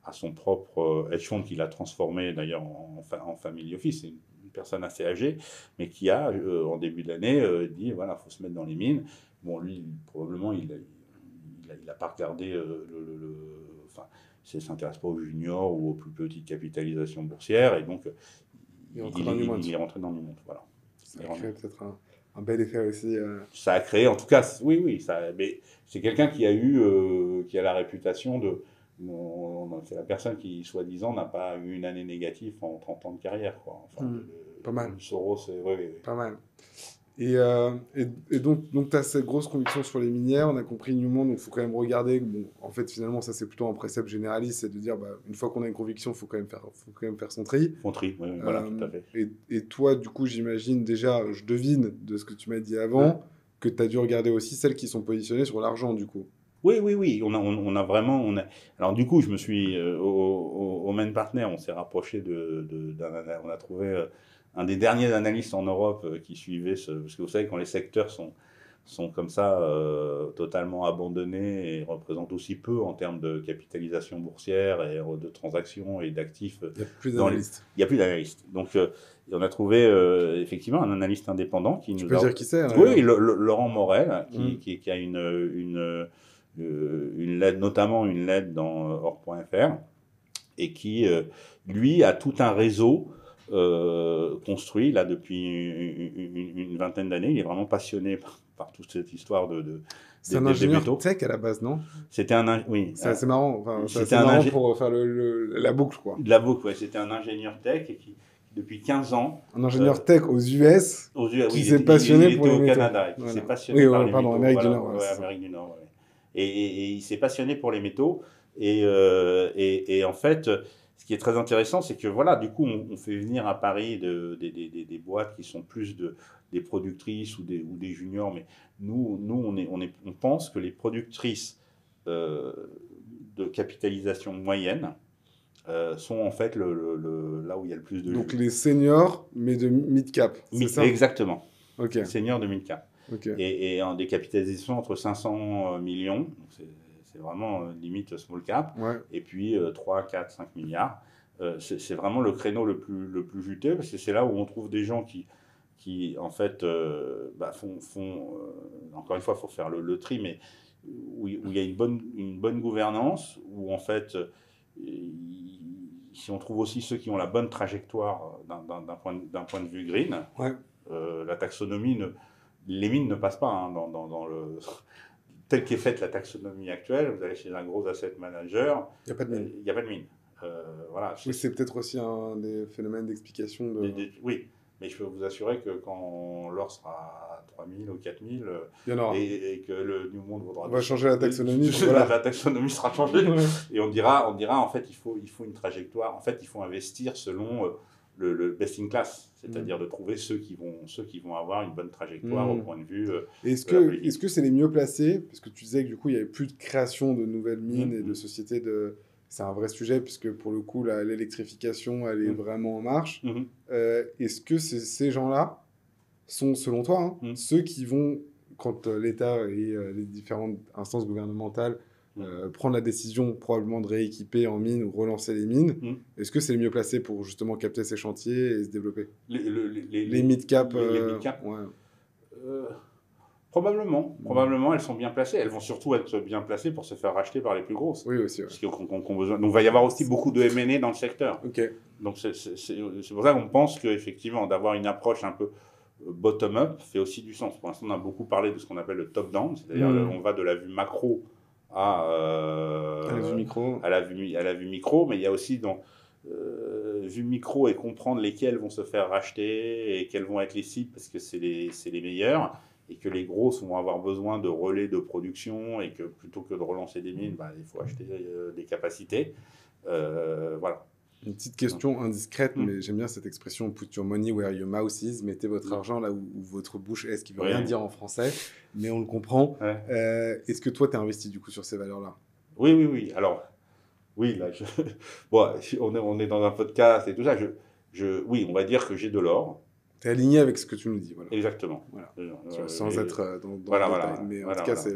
[SPEAKER 1] a son propre hedge fund qu'il a transformé d'ailleurs en family office. C'est une personne assez âgée, mais qui a, en début d'année, dit, voilà, il faut se mettre dans les mines. Bon, lui, probablement, il n'a pas regardé ne s'intéresse pas aux juniors ou aux plus petites capitalisations boursières, et donc il est rentré dans Newmont. Voilà.
[SPEAKER 2] Ça a créé peut-être un bel effet aussi.
[SPEAKER 1] Ça a créé, en tout cas, oui, mais c'est quelqu'un qui a la réputation de... c'est la personne qui, soi-disant, n'a pas eu une année négative en 30 ans de carrière. Quoi. Enfin,
[SPEAKER 2] pas mal.
[SPEAKER 1] Soros, oui.
[SPEAKER 2] Pas mal. Et donc tu as cette grosse conviction sur les minières, on a compris Newmont, donc il faut quand même regarder. Bon, en fait, finalement, ça c'est plutôt un précepte généraliste, c'est de dire, une fois qu'on a une conviction, il faut quand même faire son tri.
[SPEAKER 1] Son tri, oui, voilà, tout à fait.
[SPEAKER 2] Et toi, du coup, j'imagine déjà, je devine de ce que tu m'as dit avant, que tu as dû regarder aussi celles qui sont positionnées sur l'argent, du coup.
[SPEAKER 1] Oui. On a vraiment... Alors, du coup, je me suis... au Main Partner, on s'est rapproché on a trouvé... un des derniers analystes en Europe qui suivait parce que vous savez, quand les secteurs sont sont comme ça totalement abandonnés et représentent aussi peu en termes de capitalisation boursière et de transactions et d'actifs.
[SPEAKER 2] Il n'y a plus d'analystes.
[SPEAKER 1] Il n'y a plus d'analystes. Donc, on a trouvé effectivement un analyste indépendant qui nous
[SPEAKER 2] peux dire qui c'est?
[SPEAKER 1] Oui, Laurent Morel, qui a une lettre, notamment une lettre dans Or.fr, et qui, lui, a tout un réseau construit là depuis une vingtaine d'années. Il est vraiment passionné par toute cette histoire
[SPEAKER 2] c'est un ingénieur tech à la base, non?
[SPEAKER 1] C'était oui.
[SPEAKER 2] C'est marrant. Enfin, c'est marrant pour faire la boucle, quoi.
[SPEAKER 1] La boucle, ouais. C'était un ingénieur tech qui depuis 15 ans.
[SPEAKER 2] Un ingénieur tech aux US qui s'est passionné pour les métaux.
[SPEAKER 1] Il était au Canada, qui s'est passionné par les métaux.
[SPEAKER 2] Amérique du Nord.
[SPEAKER 1] Amérique du Nord. Et il s'est passionné pour les métaux. Et en fait, ce qui est très intéressant, c'est que voilà, du coup, on fait venir à Paris des boîtes qui sont plus des productrices ou des juniors. Mais nous on pense que les productrices de capitalisation moyenne sont en fait là où il y a le plus de...
[SPEAKER 2] Donc les seniors, mais de mid-cap, c'est ça?
[SPEAKER 1] Exactement.
[SPEAKER 2] Okay.
[SPEAKER 1] Seniors de mid-cap.
[SPEAKER 2] Okay.
[SPEAKER 1] Et en des capitalisations entre 500 millions, c'est vraiment limite small cap, et puis 3, 4, 5 milliards. C'est vraiment le créneau le plus juteux, parce que c'est là où on trouve des gens qui en fait, font encore une fois, il faut faire le tri, mais où il y a une bonne gouvernance, où en fait... si on trouve aussi ceux qui ont la bonne trajectoire d'un point de vue green, la taxonomie, les mines ne passent pas hein, dans le... Telle qu'est faite la taxonomie actuelle, vous allez chez un gros asset manager,
[SPEAKER 2] il n'y a pas de mine.
[SPEAKER 1] Il n'y a pas de mine. Voilà,
[SPEAKER 2] oui, c'est peut-être aussi un des phénomènes d'explication.
[SPEAKER 1] Oui, mais je peux vous assurer que quand l'or sera à 3000 ou 4000 et que le New Monde vaudra...
[SPEAKER 2] On va changer la taxonomie.
[SPEAKER 1] La taxonomie sera changée. Et on dira en fait, il faut une trajectoire. En fait, il faut investir selon le best in class, c'est-à-dire de trouver ceux qui vont avoir une bonne trajectoire au point de vue...
[SPEAKER 2] Est-ce que c'est les mieux placés? Parce que tu disais que du coup, il n'y avait plus de création de nouvelles mines et de sociétés de... C'est un vrai sujet, puisque pour le coup, l'électrification, elle est vraiment en marche. Est-ce que ces gens-là sont, selon toi, ceux qui vont, quand l'État et les différentes instances gouvernementales prendre la décision probablement de rééquiper en mine ou relancer les mines, est-ce que c'est les mieux placés pour justement capter ces chantiers et se développer? Les mid-cap
[SPEAKER 1] Probablement, elles sont bien placées. Elles vont surtout être bien placées pour se faire racheter par les plus grosses.
[SPEAKER 2] Oui, aussi.
[SPEAKER 1] Parce qu'on a besoin. Donc, il va y avoir aussi beaucoup de M&A dans le secteur. Donc, c'est pour ça qu'on pense qu'effectivement, d'avoir une approche un peu bottom-up fait aussi du sens. Pour l'instant, on a beaucoup parlé de ce qu'on appelle le top-down, c'est-à-dire on va de la vue macro à
[SPEAKER 2] la vue micro.
[SPEAKER 1] À la vue micro, mais il y a aussi vue micro et comprendre lesquelles vont se faire racheter et quelles vont être les cibles parce que c'est les meilleurs. Et que les grosses vont avoir besoin de relais de production et que plutôt que de relancer des mines, il faut acheter des capacités. Voilà.
[SPEAKER 2] Une petite question indiscrète, mais j'aime bien cette expression « put your money where your mouth is », mettez votre argent là où votre bouche est, ce qui ne veut rien dire en français, mais on le comprend. Est-ce que toi, tu es investi du coup sur ces valeurs-là?
[SPEAKER 1] Oui. Alors, oui, là, on est dans un podcast et tout ça. Oui, on va dire que j'ai de l'or.
[SPEAKER 2] Tu es aligné avec ce que tu nous dis. Voilà.
[SPEAKER 1] Exactement.
[SPEAKER 2] Voilà. Sans être dans le détail. Mais en tout cas, c'est...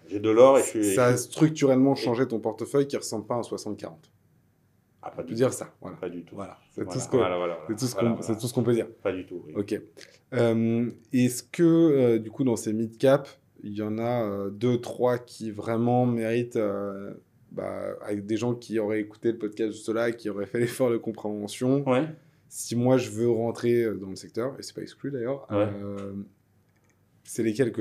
[SPEAKER 1] J'ai de l'or et
[SPEAKER 2] ça a structurellement changé ton portefeuille qui ne ressemble pas à un 60-40.
[SPEAKER 1] Ah, pas
[SPEAKER 2] du tout. Dire ça. Voilà.
[SPEAKER 1] Pas du tout.
[SPEAKER 2] Voilà. C'est tout ce qu'on peut dire.
[SPEAKER 1] Pas du tout. Oui.
[SPEAKER 2] Ok. Est-ce que, du coup, dans ces mid-cap, il y en a 2-3 qui vraiment méritent... avec des gens qui auraient écouté le podcast juste là, qui auraient fait l'effort de compréhension. Si moi je veux rentrer dans le secteur, et c'est pas exclu d'ailleurs, c'est lesquels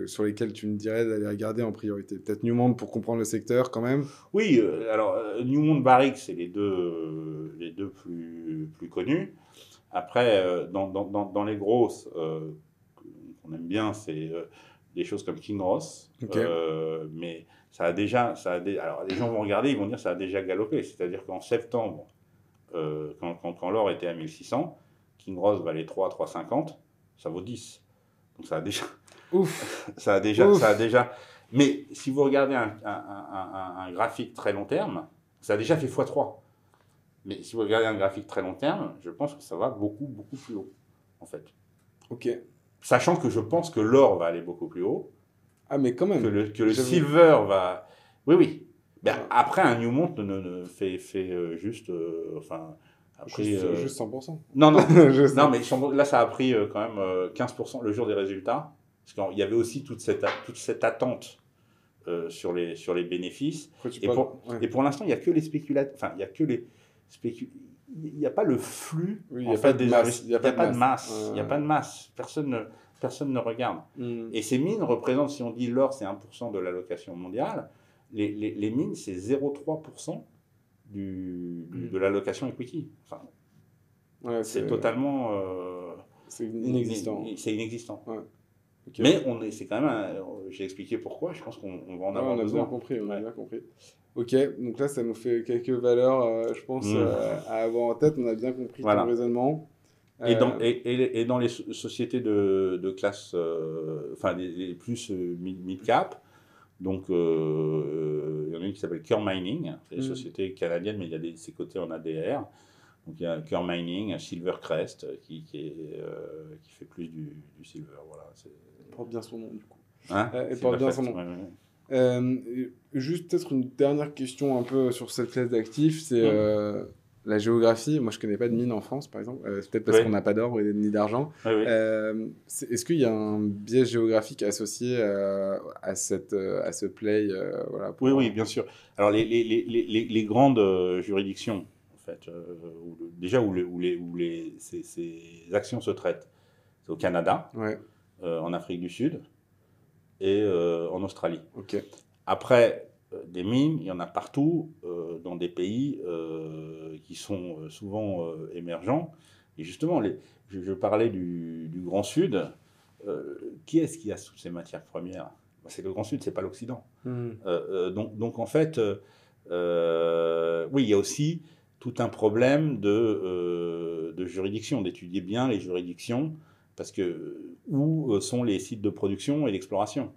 [SPEAKER 2] sur lesquels tu me dirais d'aller regarder en priorité? Peut-être Newmont pour comprendre le secteur quand même.
[SPEAKER 1] Oui, alors Newmont, Barrick, c'est les deux plus connus. Après, dans les grosses qu'on aime bien, c'est des choses comme Kinross. Mais ça a déjà, alors les gens vont regarder, ils vont dire ça a déjà galopé. C'est-à-dire qu'en septembre, quand l'or était à 1600, Kinross valait 3,50, ça vaut 10. Donc ça a déjà... ça a déjà... Mais si vous regardez un graphique très long terme, ça a déjà fait x3. Mais si vous regardez un graphique très long terme, je pense que ça va beaucoup, beaucoup plus haut, en fait.
[SPEAKER 2] Ok.
[SPEAKER 1] Sachant que je pense que l'or va aller beaucoup plus haut.
[SPEAKER 2] Ah, mais quand même.
[SPEAKER 1] Que le silver va... Oui. Ben, après, un Newmont fait juste... après,
[SPEAKER 2] juste 100%.
[SPEAKER 1] Non, mais là, ça a pris quand même 15% le jour des résultats. Parce qu'il y avait aussi toute cette attente sur les bénéfices. Et pour l'instant, il n'y a que les spéculateurs. Enfin, il n'y a que les il n'y a pas le flux.
[SPEAKER 2] Oui, il n'y a pas de masse.
[SPEAKER 1] Il n'y a pas de masse. Il n'y a pas de masse. Personne ne regarde. Et ces mines représentent, si on dit l'or, c'est 1% de l'allocation mondiale, les mines, c'est 0,3% de l'allocation equity. Enfin, c'est totalement...
[SPEAKER 2] c'est inexistant.
[SPEAKER 1] C'est inexistant.
[SPEAKER 2] Ouais. Okay.
[SPEAKER 1] Mais c'est quand même... j'ai expliqué pourquoi, je pense qu'on va en avoir besoin.
[SPEAKER 2] On a bien compris. Ok, donc là, ça nous fait quelques valeurs, je pense, à avoir en tête. On a bien compris ton raisonnement.
[SPEAKER 1] Et dans les sociétés de classe, les plus mid-cap, donc il y en a une qui s'appelle Coeur Mining, c'est une société canadienne, mais c'est coté en ADR. Donc il y a Coeur Mining, Silvercrest, qui fait plus du silver. Voilà,
[SPEAKER 2] il porte bien son nom, du coup.
[SPEAKER 1] Il porte bien son nom.
[SPEAKER 2] Juste peut-être une dernière question un peu sur cette classe d'actifs, c'est la géographie. Moi, je ne connais pas de mine en France, par exemple. C'est peut-être parce qu'on n'a pas d'or ni d'argent. Est-ce qu'il y a un biais géographique associé à ce play
[SPEAKER 1] Oui, bien sûr. Alors, les grandes juridictions, en fait, où ces actions se traitent, c'est au Canada, en Afrique du Sud et en Australie.
[SPEAKER 2] Okay.
[SPEAKER 1] Après, des mines, il y en a partout, dans des pays qui sont souvent émergents. Et justement, je parlais du Grand Sud. Qui est-ce qui a toutes ces matières premières ? C'est le Grand Sud, c'est pas l'Occident. Donc en fait, oui, il y a aussi tout un problème de juridiction, d'étudier bien les juridictions, parce que où sont les sites de production et d'exploration.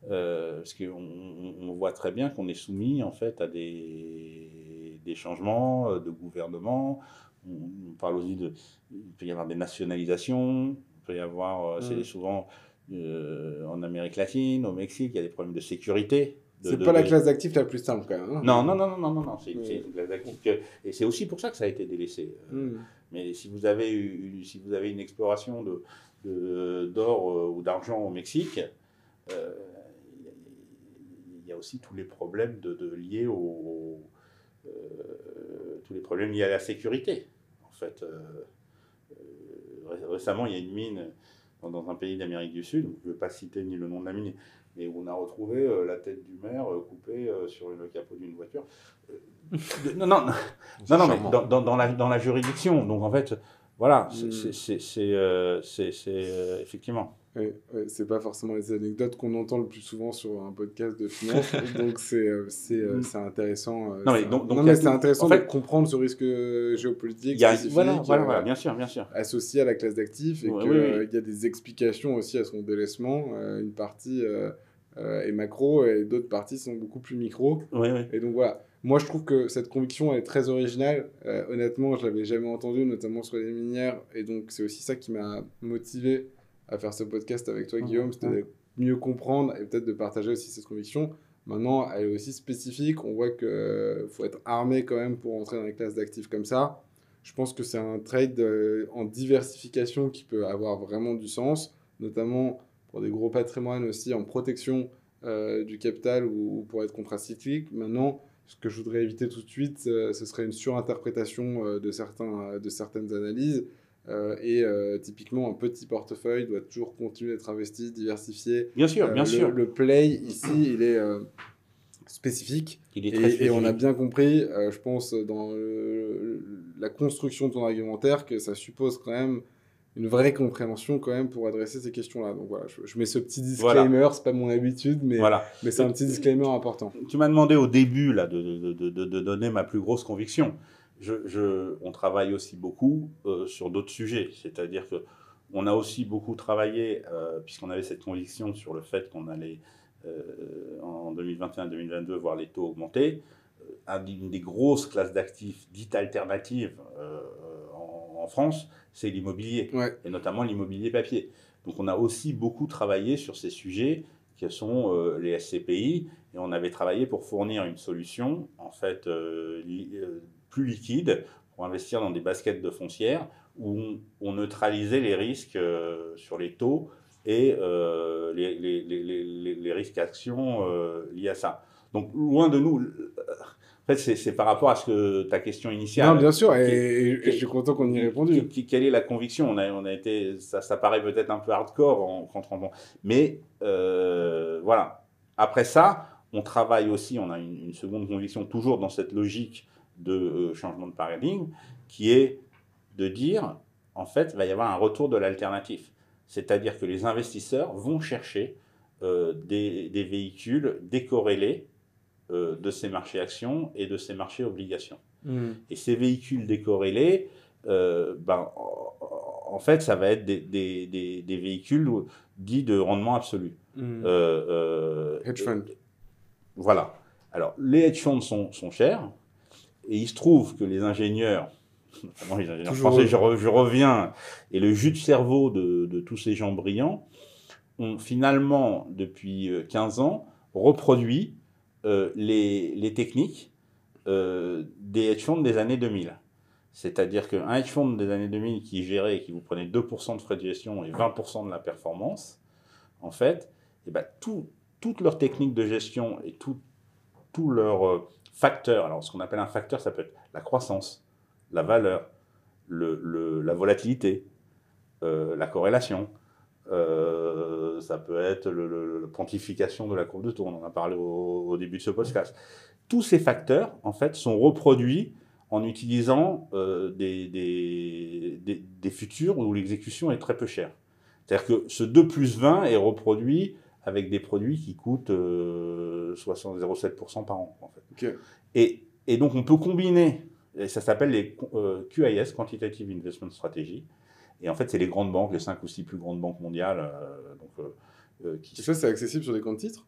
[SPEAKER 1] Parce qu'on voit très bien qu'on est soumis en fait à des changements de gouvernement. On parle aussi il peut y avoir des nationalisations, il peut y avoir, c'est souvent en Amérique latine, au Mexique, il y a des problèmes de sécurité.
[SPEAKER 2] C'est pas la classe d'actifs la plus simple quand même. Hein.
[SPEAKER 1] Non, c'est une classe d'actifs et c'est aussi pour ça que ça a été délaissé. Mais si vous avez une exploration d'or ou d'argent au Mexique, il y a aussi tous les problèmes liés tous les problèmes liés à la sécurité. En fait, récemment, il y a une mine dans un pays d'Amérique du Sud, je ne veux pas citer ni le nom de la mine, mais où on a retrouvé la tête du maire coupée sur le capot d'une voiture. Non, mais dans la juridiction. Donc en fait, voilà, c'est effectivement.
[SPEAKER 2] C'est pas forcément les anecdotes qu'on entend le plus souvent sur un podcast de finance, donc c'est intéressant. C'est intéressant de comprendre ce risque géopolitique spécifique,
[SPEAKER 1] voilà, bien sûr,
[SPEAKER 2] associé à la classe d'actifs, et qu'il y a des explications aussi à son délaissement. Une partie est macro et d'autres parties sont beaucoup plus micro. Et donc voilà. Moi, je trouve que cette conviction elle est très originale. Honnêtement, je l'avais jamais entendue, notamment sur les minières, et donc c'est aussi ça qui m'a motivé à faire ce podcast avec toi, Guillaume, c'était de mieux comprendre et peut-être de partager aussi cette conviction. Maintenant, elle est aussi spécifique. On voit qu'il faut être armé quand même pour entrer dans les classes d'actifs comme ça. Je pense que c'est un trade en diversification qui peut avoir vraiment du sens, notamment pour des gros patrimoines aussi, en protection du capital ou pour être contracyclique. Maintenant, ce que je voudrais éviter tout de suite, ce serait une surinterprétation de certaines analyses. Typiquement, un petit portefeuille doit toujours continuer d'être investi, diversifié.
[SPEAKER 1] Bien sûr.
[SPEAKER 2] Le play, ici, il est spécifique.
[SPEAKER 1] Il est très spécifique.
[SPEAKER 2] Et on a bien compris, je pense, dans la construction de ton argumentaire, que ça suppose quand même une vraie compréhension quand même pour adresser ces questions-là. Donc voilà, je mets ce petit disclaimer, c'est pas mon habitude, mais c'est un petit disclaimer important.
[SPEAKER 1] Tu m'as demandé au début là, de donner ma plus grosse conviction. On travaille aussi beaucoup sur d'autres sujets, c'est-à-dire qu'on a aussi beaucoup travaillé, puisqu'on avait cette conviction sur le fait qu'on allait en 2021-2022 voir les taux augmenter. Une des grosses classes d'actifs dites alternatives en France, c'est l'immobilier, et notamment l'immobilier papier. Donc on a aussi beaucoup travaillé sur ces sujets qui sont les SCPI, et on avait travaillé pour fournir une solution en fait plus liquide pour investir dans des baskets de foncières où on neutralisait les risques sur les taux et les risques actions liés à ça. Donc loin de nous. En fait, c'est par rapport à ta question initiale.
[SPEAKER 2] Non, bien sûr, et je suis content qu'on y ait répondu.
[SPEAKER 1] Quelle est la conviction? On a été, ça paraît peut-être un peu hardcore mais voilà. Après ça, on travaille aussi, on a une seconde conviction, toujours dans cette logique de changement de paradigme, qui est de dire, en fait, il va y avoir un retour de l'alternatif. C'est-à-dire que les investisseurs vont chercher des véhicules décorrélés de ces marchés actions et de ces marchés obligations. Et ces véhicules décorrélés, en fait, ça va être des véhicules dits de rendement absolu.
[SPEAKER 2] Hedge fund.
[SPEAKER 1] Voilà. Alors, les hedge funds sont chers, et il se trouve que les ingénieurs, notamment les ingénieurs français, je reviens, et le jus de cerveau de tous ces gens brillants, ont finalement, depuis 15 ans, reproduit les techniques des hedge funds des années 2000. C'est-à-dire qu'un hedge fund des années 2000 qui gérait et qui vous prenait 2% de frais de gestion et 20% de la performance, en fait, toutes leurs techniques de gestion et tous leurs facteurs, alors ce qu'on appelle un facteur, ça peut être la croissance, la valeur, la volatilité, la corrélation, ça peut être la pontification de la courbe de taux, on en a parlé au début de ce podcast. Tous ces facteurs, en fait, sont reproduits en utilisant des futurs où l'exécution est très peu chère. C'est-à-dire que ce 2+20 est reproduit avec des produits qui coûtent 0,7% par an, en fait. Et donc, on peut combiner, et ça s'appelle les QIS, Quantitative Investment Strategy. Et en fait, c'est les grandes banques, les 5 ou 6 plus grandes banques mondiales.
[SPEAKER 2] Et ça, c'est accessible sur des comptes titres?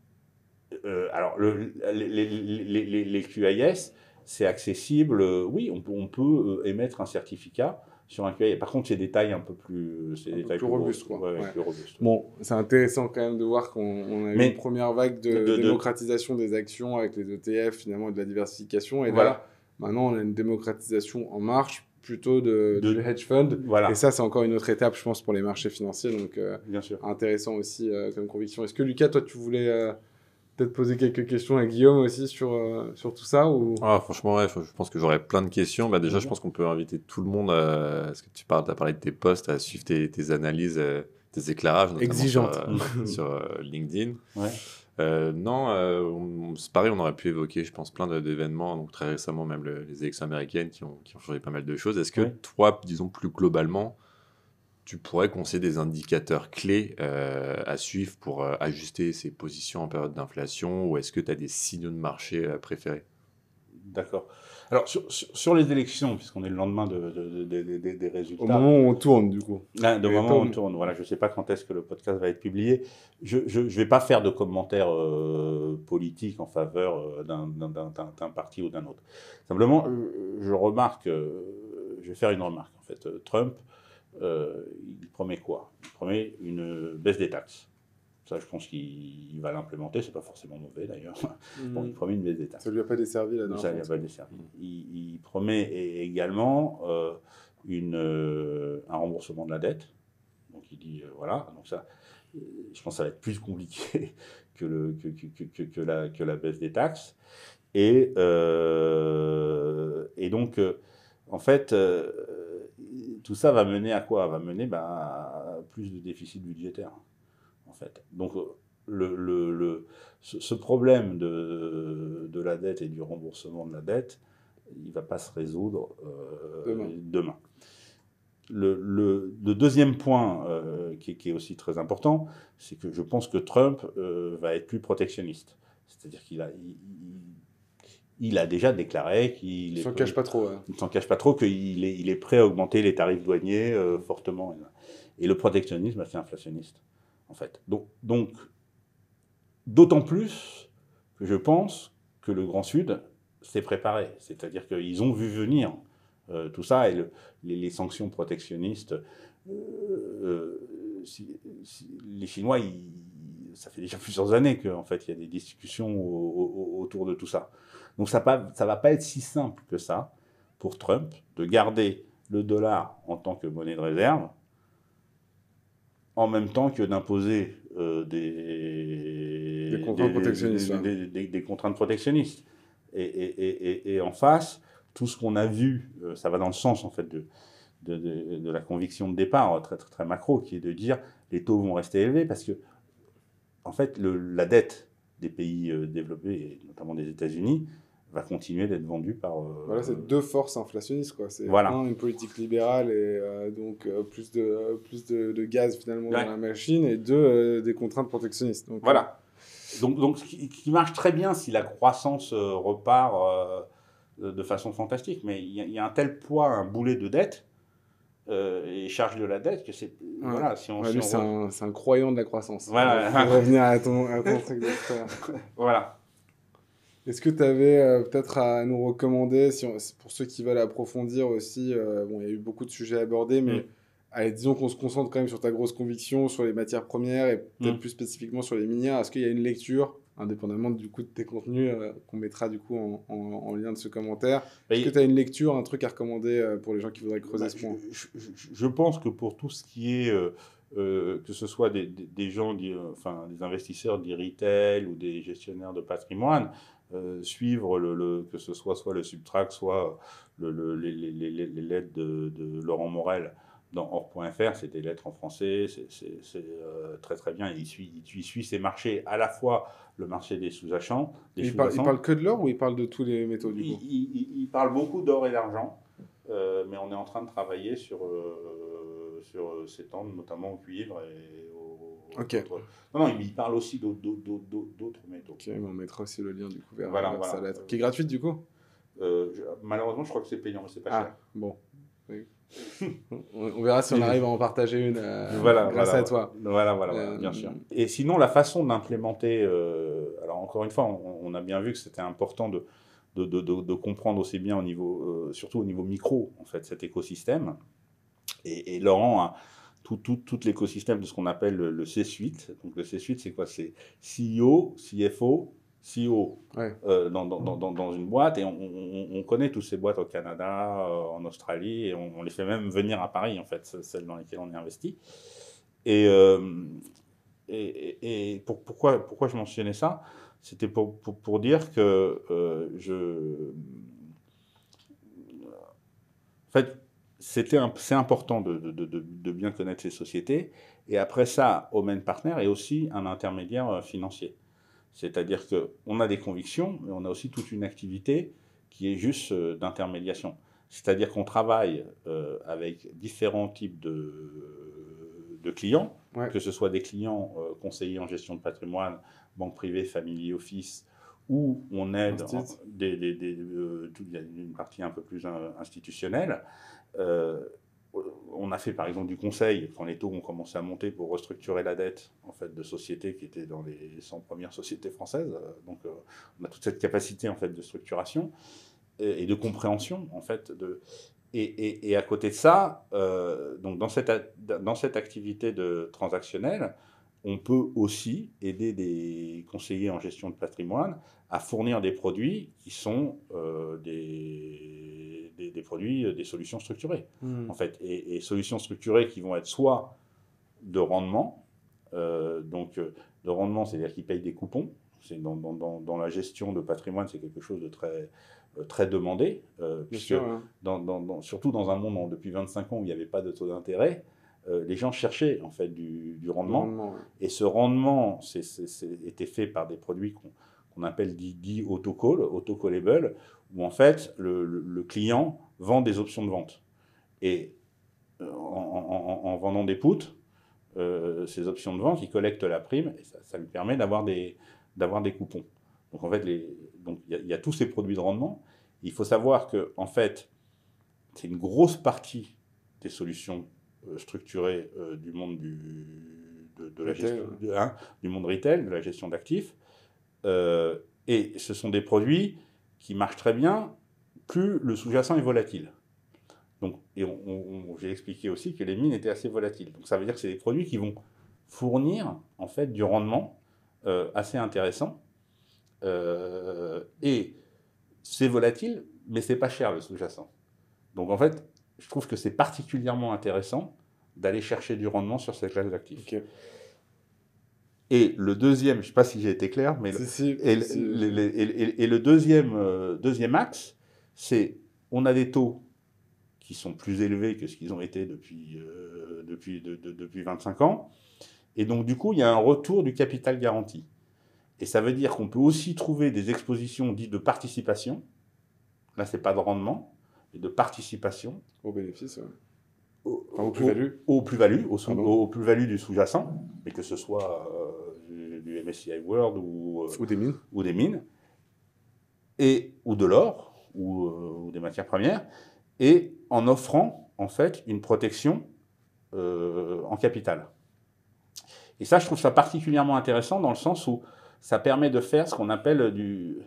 [SPEAKER 1] Alors, les QIS, c'est accessible. Oui, on peut émettre un certificat sur un QIS. Par contre, c'est des tailles un peu plus
[SPEAKER 2] robustes.
[SPEAKER 1] Plus robustes.
[SPEAKER 2] Bon, c'est intéressant quand même de voir qu'on a eu une première vague de démocratisation des actions avec les ETF, finalement, et de la diversification. Et là, maintenant, on a une démocratisation en marche plutôt de hedge fund. Et ça, c'est encore une autre étape, je pense, pour les marchés financiers. Donc,
[SPEAKER 1] bien sûr.
[SPEAKER 2] Intéressant aussi comme conviction. Est-ce que, Lucas, toi, tu voulais peut-être poser quelques questions à Guillaume aussi sur tout ça ou...
[SPEAKER 4] Franchement, ouais, je pense que j'aurais plein de questions. Déjà, je pense qu'on peut inviter tout le monde, parce que tu as parlé de tes posts, à suivre tes analyses, tes éclairages, notamment
[SPEAKER 2] exigeantes
[SPEAKER 4] sur LinkedIn.
[SPEAKER 2] Ouais.
[SPEAKER 4] C'est pareil, on aurait pu évoquer, je pense, plein d'événements, donc très récemment, même les élections américaines qui ont changé pas mal de choses. Est-ce que toi, disons plus globalement, tu pourrais conseiller des indicateurs clés à suivre pour ajuster ses positions en période d'inflation, ou est-ce que tu as des signaux de marché préférés?
[SPEAKER 1] D'accord. Alors, sur les élections, puisqu'on est le lendemain des résultats...
[SPEAKER 2] Au moment où on tourne, du coup.
[SPEAKER 1] Au moment où on tourne, voilà, je ne sais pas quand est-ce que le podcast va être publié. Je ne vais pas faire de commentaires politiques en faveur d'un parti ou d'un autre. Simplement, je vais faire une remarque. En fait, Trump, il promet quoi? Il promet une baisse des taxes. Ça, je pense qu'il va l'implémenter. C'est pas forcément mauvais, d'ailleurs. Bon, il promet une baisse des taxes.
[SPEAKER 2] Ça lui a pas desservi, là,
[SPEAKER 1] ça lui a pas desservi. Il promet également un remboursement de la dette. Donc, il dit, voilà. Donc, ça, je pense que ça va être plus compliqué que la baisse des taxes. Et donc, en fait, tout ça va mener à quoi? Va mener à plus de déficit budgétaire. En fait. Donc, ce problème de la dette et du remboursement de la dette, il ne va pas se résoudre demain. Le deuxième point qui est aussi très important, c'est que je pense que Trump va être plus protectionniste. C'est-à-dire qu'il a déjà déclaré qu'il
[SPEAKER 2] ne s'en cache pas trop.
[SPEAKER 1] Il ne s'en cache pas trop qu'il est prêt à augmenter les tarifs douaniers fortement. Et le protectionnisme, c'est inflationniste. En fait. Donc, d'autant plus que je pense que le Grand Sud s'est préparé. C'est-à-dire qu'ils ont vu venir tout ça, et les sanctions protectionnistes. Les Chinois, ça fait déjà plusieurs années qu'en fait, il y a des discussions autour de tout ça. Donc ça va pas être si simple que ça pour Trump de garder le dollar en tant que monnaie de réserve, en même temps que d'imposer des
[SPEAKER 2] contraintes protectionnistes.
[SPEAKER 1] Des contraintes protectionnistes. Et en face, tout ce qu'on a vu, ça va dans le sens en fait de la conviction de départ très, très, très macro, qui est de dire les taux vont rester élevés parce que en fait la dette des pays développés, et notamment des États-Unis, va continuer d'être vendue par...
[SPEAKER 2] Voilà, c'est deux forces inflationnistes, quoi. C'est une politique libérale et donc plus de gaz finalement dans la machine, et deux, des contraintes protectionnistes. Donc,
[SPEAKER 1] voilà. Donc ce qui marche très bien si la croissance repart de façon fantastique, mais il y a un tel poids, un boulet de dette et charge de la dette que c'est... Voilà,
[SPEAKER 2] c'est un croyant de la croissance.
[SPEAKER 1] Voilà.
[SPEAKER 2] Pour revenir à ton truc d'expert.
[SPEAKER 1] Voilà.
[SPEAKER 2] Est-ce que tu avais peut-être à nous recommander, pour ceux qui veulent approfondir aussi, il y a eu beaucoup de sujets abordés, mais allez, disons qu'on se concentre quand même sur ta grosse conviction, sur les matières premières et peut-être plus spécifiquement sur les minières. Est-ce qu'il y a une lecture, indépendamment du coup de tes contenus, qu'on mettra du coup en lien de ce commentaire? Est-ce que tu as une lecture, un truc à recommander pour les gens qui voudraient creuser ce point?
[SPEAKER 1] Je pense que pour tout ce qui est... que ce soit des gens, des investisseurs du retail ou des gestionnaires de patrimoine, suivre que ce soit le Subtract, soit les lettres de Laurent Morel dans Or.fr, c'est des lettres en français, c'est très très bien. Il suit ces marchés, à la fois le marché des sous-jacents.
[SPEAKER 2] Il parle que de l'or ou il parle de tous les métaux du coup?
[SPEAKER 1] Il parle beaucoup d'or et d'argent, mais on est en train de travailler sur s'étendre notamment au cuivre et autres. Non, il parle aussi d'autres métaux.
[SPEAKER 2] Ok, on mettra aussi le lien du coup vers
[SPEAKER 1] sa
[SPEAKER 2] lettre. Qui est gratuite du coup?
[SPEAKER 1] Malheureusement, je crois que c'est payant, mais c'est pas cher.
[SPEAKER 2] Bon. On verra si on arrive à en partager une grâce à toi.
[SPEAKER 1] Voilà, bien sûr. Et sinon, la façon d'implémenter, alors encore une fois, on a bien vu que c'était important de comprendre aussi bien surtout au niveau micro, en fait, cet écosystème. Et Laurent a tout l'écosystème de ce qu'on appelle le C-suite. Donc le C-suite, c'est quoi? C'est CEO, CFO, CEO dans une boîte. Et on connaît toutes ces boîtes au Canada, en Australie, et on les fait même venir à Paris, en fait, celles dans lesquelles on est investi. Et pourquoi je mentionnais ça? C'était pour dire que en fait, c'est important de bien connaître ces sociétés. Et après ça, Omen Partner est aussi un intermédiaire financier. C'est-à-dire qu'on a des convictions, mais on a aussi toute une activité qui est juste d'intermédiation. C'est-à-dire qu'on travaille avec différents types de clients, que ce soit des clients conseillers en gestion de patrimoine, banque privée, family office, où on aide il y a une partie un peu plus institutionnelle. On a fait par exemple du conseil quand les taux ont commencé à monter pour restructurer la dette en fait, de sociétés qui étaient dans les 100 premières sociétés françaises. Donc on a toute cette capacité en fait, de structuration et de compréhension en fait. Et à côté de ça, donc dans cette activité transactionnelle, on peut aussi aider des conseillers en gestion de patrimoine à fournir des produits qui sont des produits, des solutions structurées, en fait. Et solutions structurées qui vont être soit de rendement, de rendement, c'est-à-dire qu'ils payent des coupons. C'est dans la gestion de patrimoine, c'est quelque chose de très demandé, puisque surtout dans un monde depuis 25 ans où il n'y avait pas de taux d'intérêt, les gens cherchaient en fait du rendement. Et ce rendement était fait par des produits qu'on appelle dit autocallable, où en fait le client vend des options de vente. Et en vendant des puts, ces options de vente, il collecte la prime et ça lui permet d'avoir des coupons. Donc en fait, il y a tous ces produits de rendement. Il faut savoir que en fait, c'est une grosse partie des solutions structurées du monde de la gestion, du monde retail, de la gestion d'actifs. Et ce sont des produits qui marchent très bien, plus le sous-jacent est volatile. Donc, et j'ai expliqué aussi que les mines étaient assez volatiles. Donc ça veut dire que c'est des produits qui vont fournir en fait du rendement assez intéressant. Et c'est volatile, mais c'est pas cher le sous-jacent. Donc en fait, je trouve que c'est particulièrement intéressant d'aller chercher du rendement sur cette classe d'actifs. Okay. Et le deuxième, je ne sais pas si j'ai été clair, mais le deuxième axe, c'est on a des taux qui sont plus élevés que ce qu'ils ont été depuis 25 ans. Et donc, du coup, il y a un retour du capital garanti. Et ça veut dire qu'on peut aussi trouver des expositions dites de participation. Là, ce n'est pas de rendement, mais de participation.
[SPEAKER 2] Au bénéfice, ouais.
[SPEAKER 1] Aux plus-values. Aux plus-values du sous-jacent, mais que ce soit du MSCI World ou des mines, ou de l'or, ou des matières premières, et en offrant, en fait, une protection en capital. Et ça, je trouve ça particulièrement intéressant dans le sens où ça permet de faire ce qu'on appelle du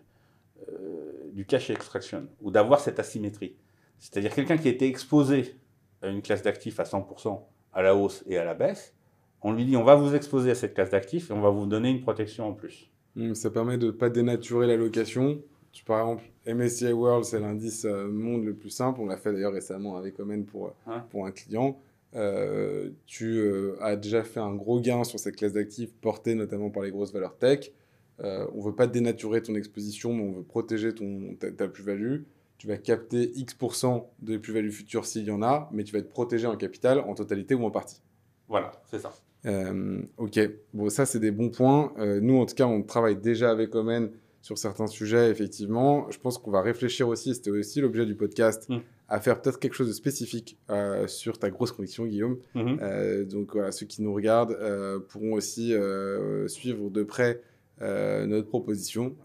[SPEAKER 1] cash extraction, ou d'avoir cette asymétrie. C'est-à-dire quelqu'un qui a été exposé à une classe d'actifs à 100% à la hausse et à la baisse, on lui dit on va vous exposer à cette classe d'actifs et on va vous donner une protection en plus.
[SPEAKER 2] Ça permet de ne pas dénaturer l'allocation. Par exemple, MSCI World, c'est l'indice monde le plus simple. On l'a fait d'ailleurs récemment avec Omen pour un client. Tu as déjà fait un gros gain sur cette classe d'actifs portée notamment par les grosses valeurs tech. On ne veut pas dénaturer ton exposition, mais on veut protéger ta plus-value. Tu vas capter X% de plus-value future s'il y en a, mais tu vas être protégé en capital, en totalité ou en partie.
[SPEAKER 1] Voilà, c'est ça.
[SPEAKER 2] Ok, bon, ça c'est des bons points. Nous, en tout cas, on travaille déjà avec Omen sur certains sujets, effectivement. Je pense qu'on va réfléchir aussi, c'était aussi l'objet du podcast, à faire peut-être quelque chose de spécifique sur ta grosse conviction, Guillaume. Donc voilà, ceux qui nous regardent pourront aussi suivre de près notre proposition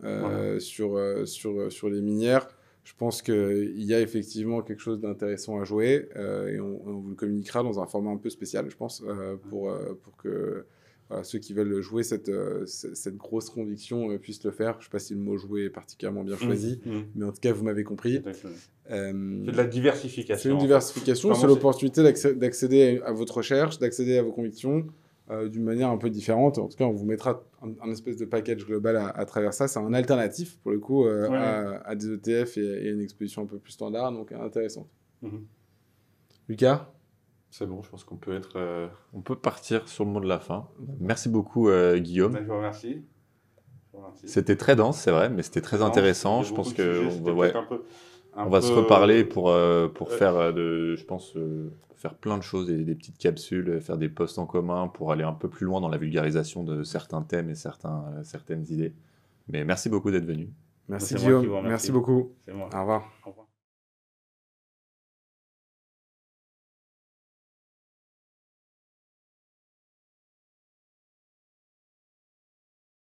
[SPEAKER 2] sur les minières. Je pense qu'il y a effectivement quelque chose d'intéressant à jouer et on vous le communiquera dans un format un peu spécial, je pense, pour que ceux qui veulent jouer cette grosse conviction puissent le faire. Je ne sais pas si le mot jouer est particulièrement bien choisi, mais en tout cas, vous m'avez compris.
[SPEAKER 1] C'est de la diversification.
[SPEAKER 2] C'est une diversification, c'est l'opportunité d'accéder à votre recherche, d'accéder à vos convictions d'une manière un peu différente. En tout cas, on vous mettra un espèce de package global à travers ça. C'est un alternatif, pour le coup, à des ETF et une exposition un peu plus standard, donc intéressante. Lucas ?
[SPEAKER 4] C'est bon, je pense qu'on peut on peut partir sur le mot de la fin. Merci beaucoup, Guillaume.
[SPEAKER 1] Je vous remercie.
[SPEAKER 4] C'était très dense, c'est vrai, mais c'était très intéressant. Je pense qu'on va se reparler pour faire faire plein de choses, des petites capsules, faire des posts en commun pour aller un peu plus loin dans la vulgarisation de certains thèmes et certaines idées. Mais merci beaucoup d'être venu.
[SPEAKER 2] Merci Guillaume, merci beaucoup.
[SPEAKER 1] C'est moi.
[SPEAKER 2] Au revoir.
[SPEAKER 1] Au revoir.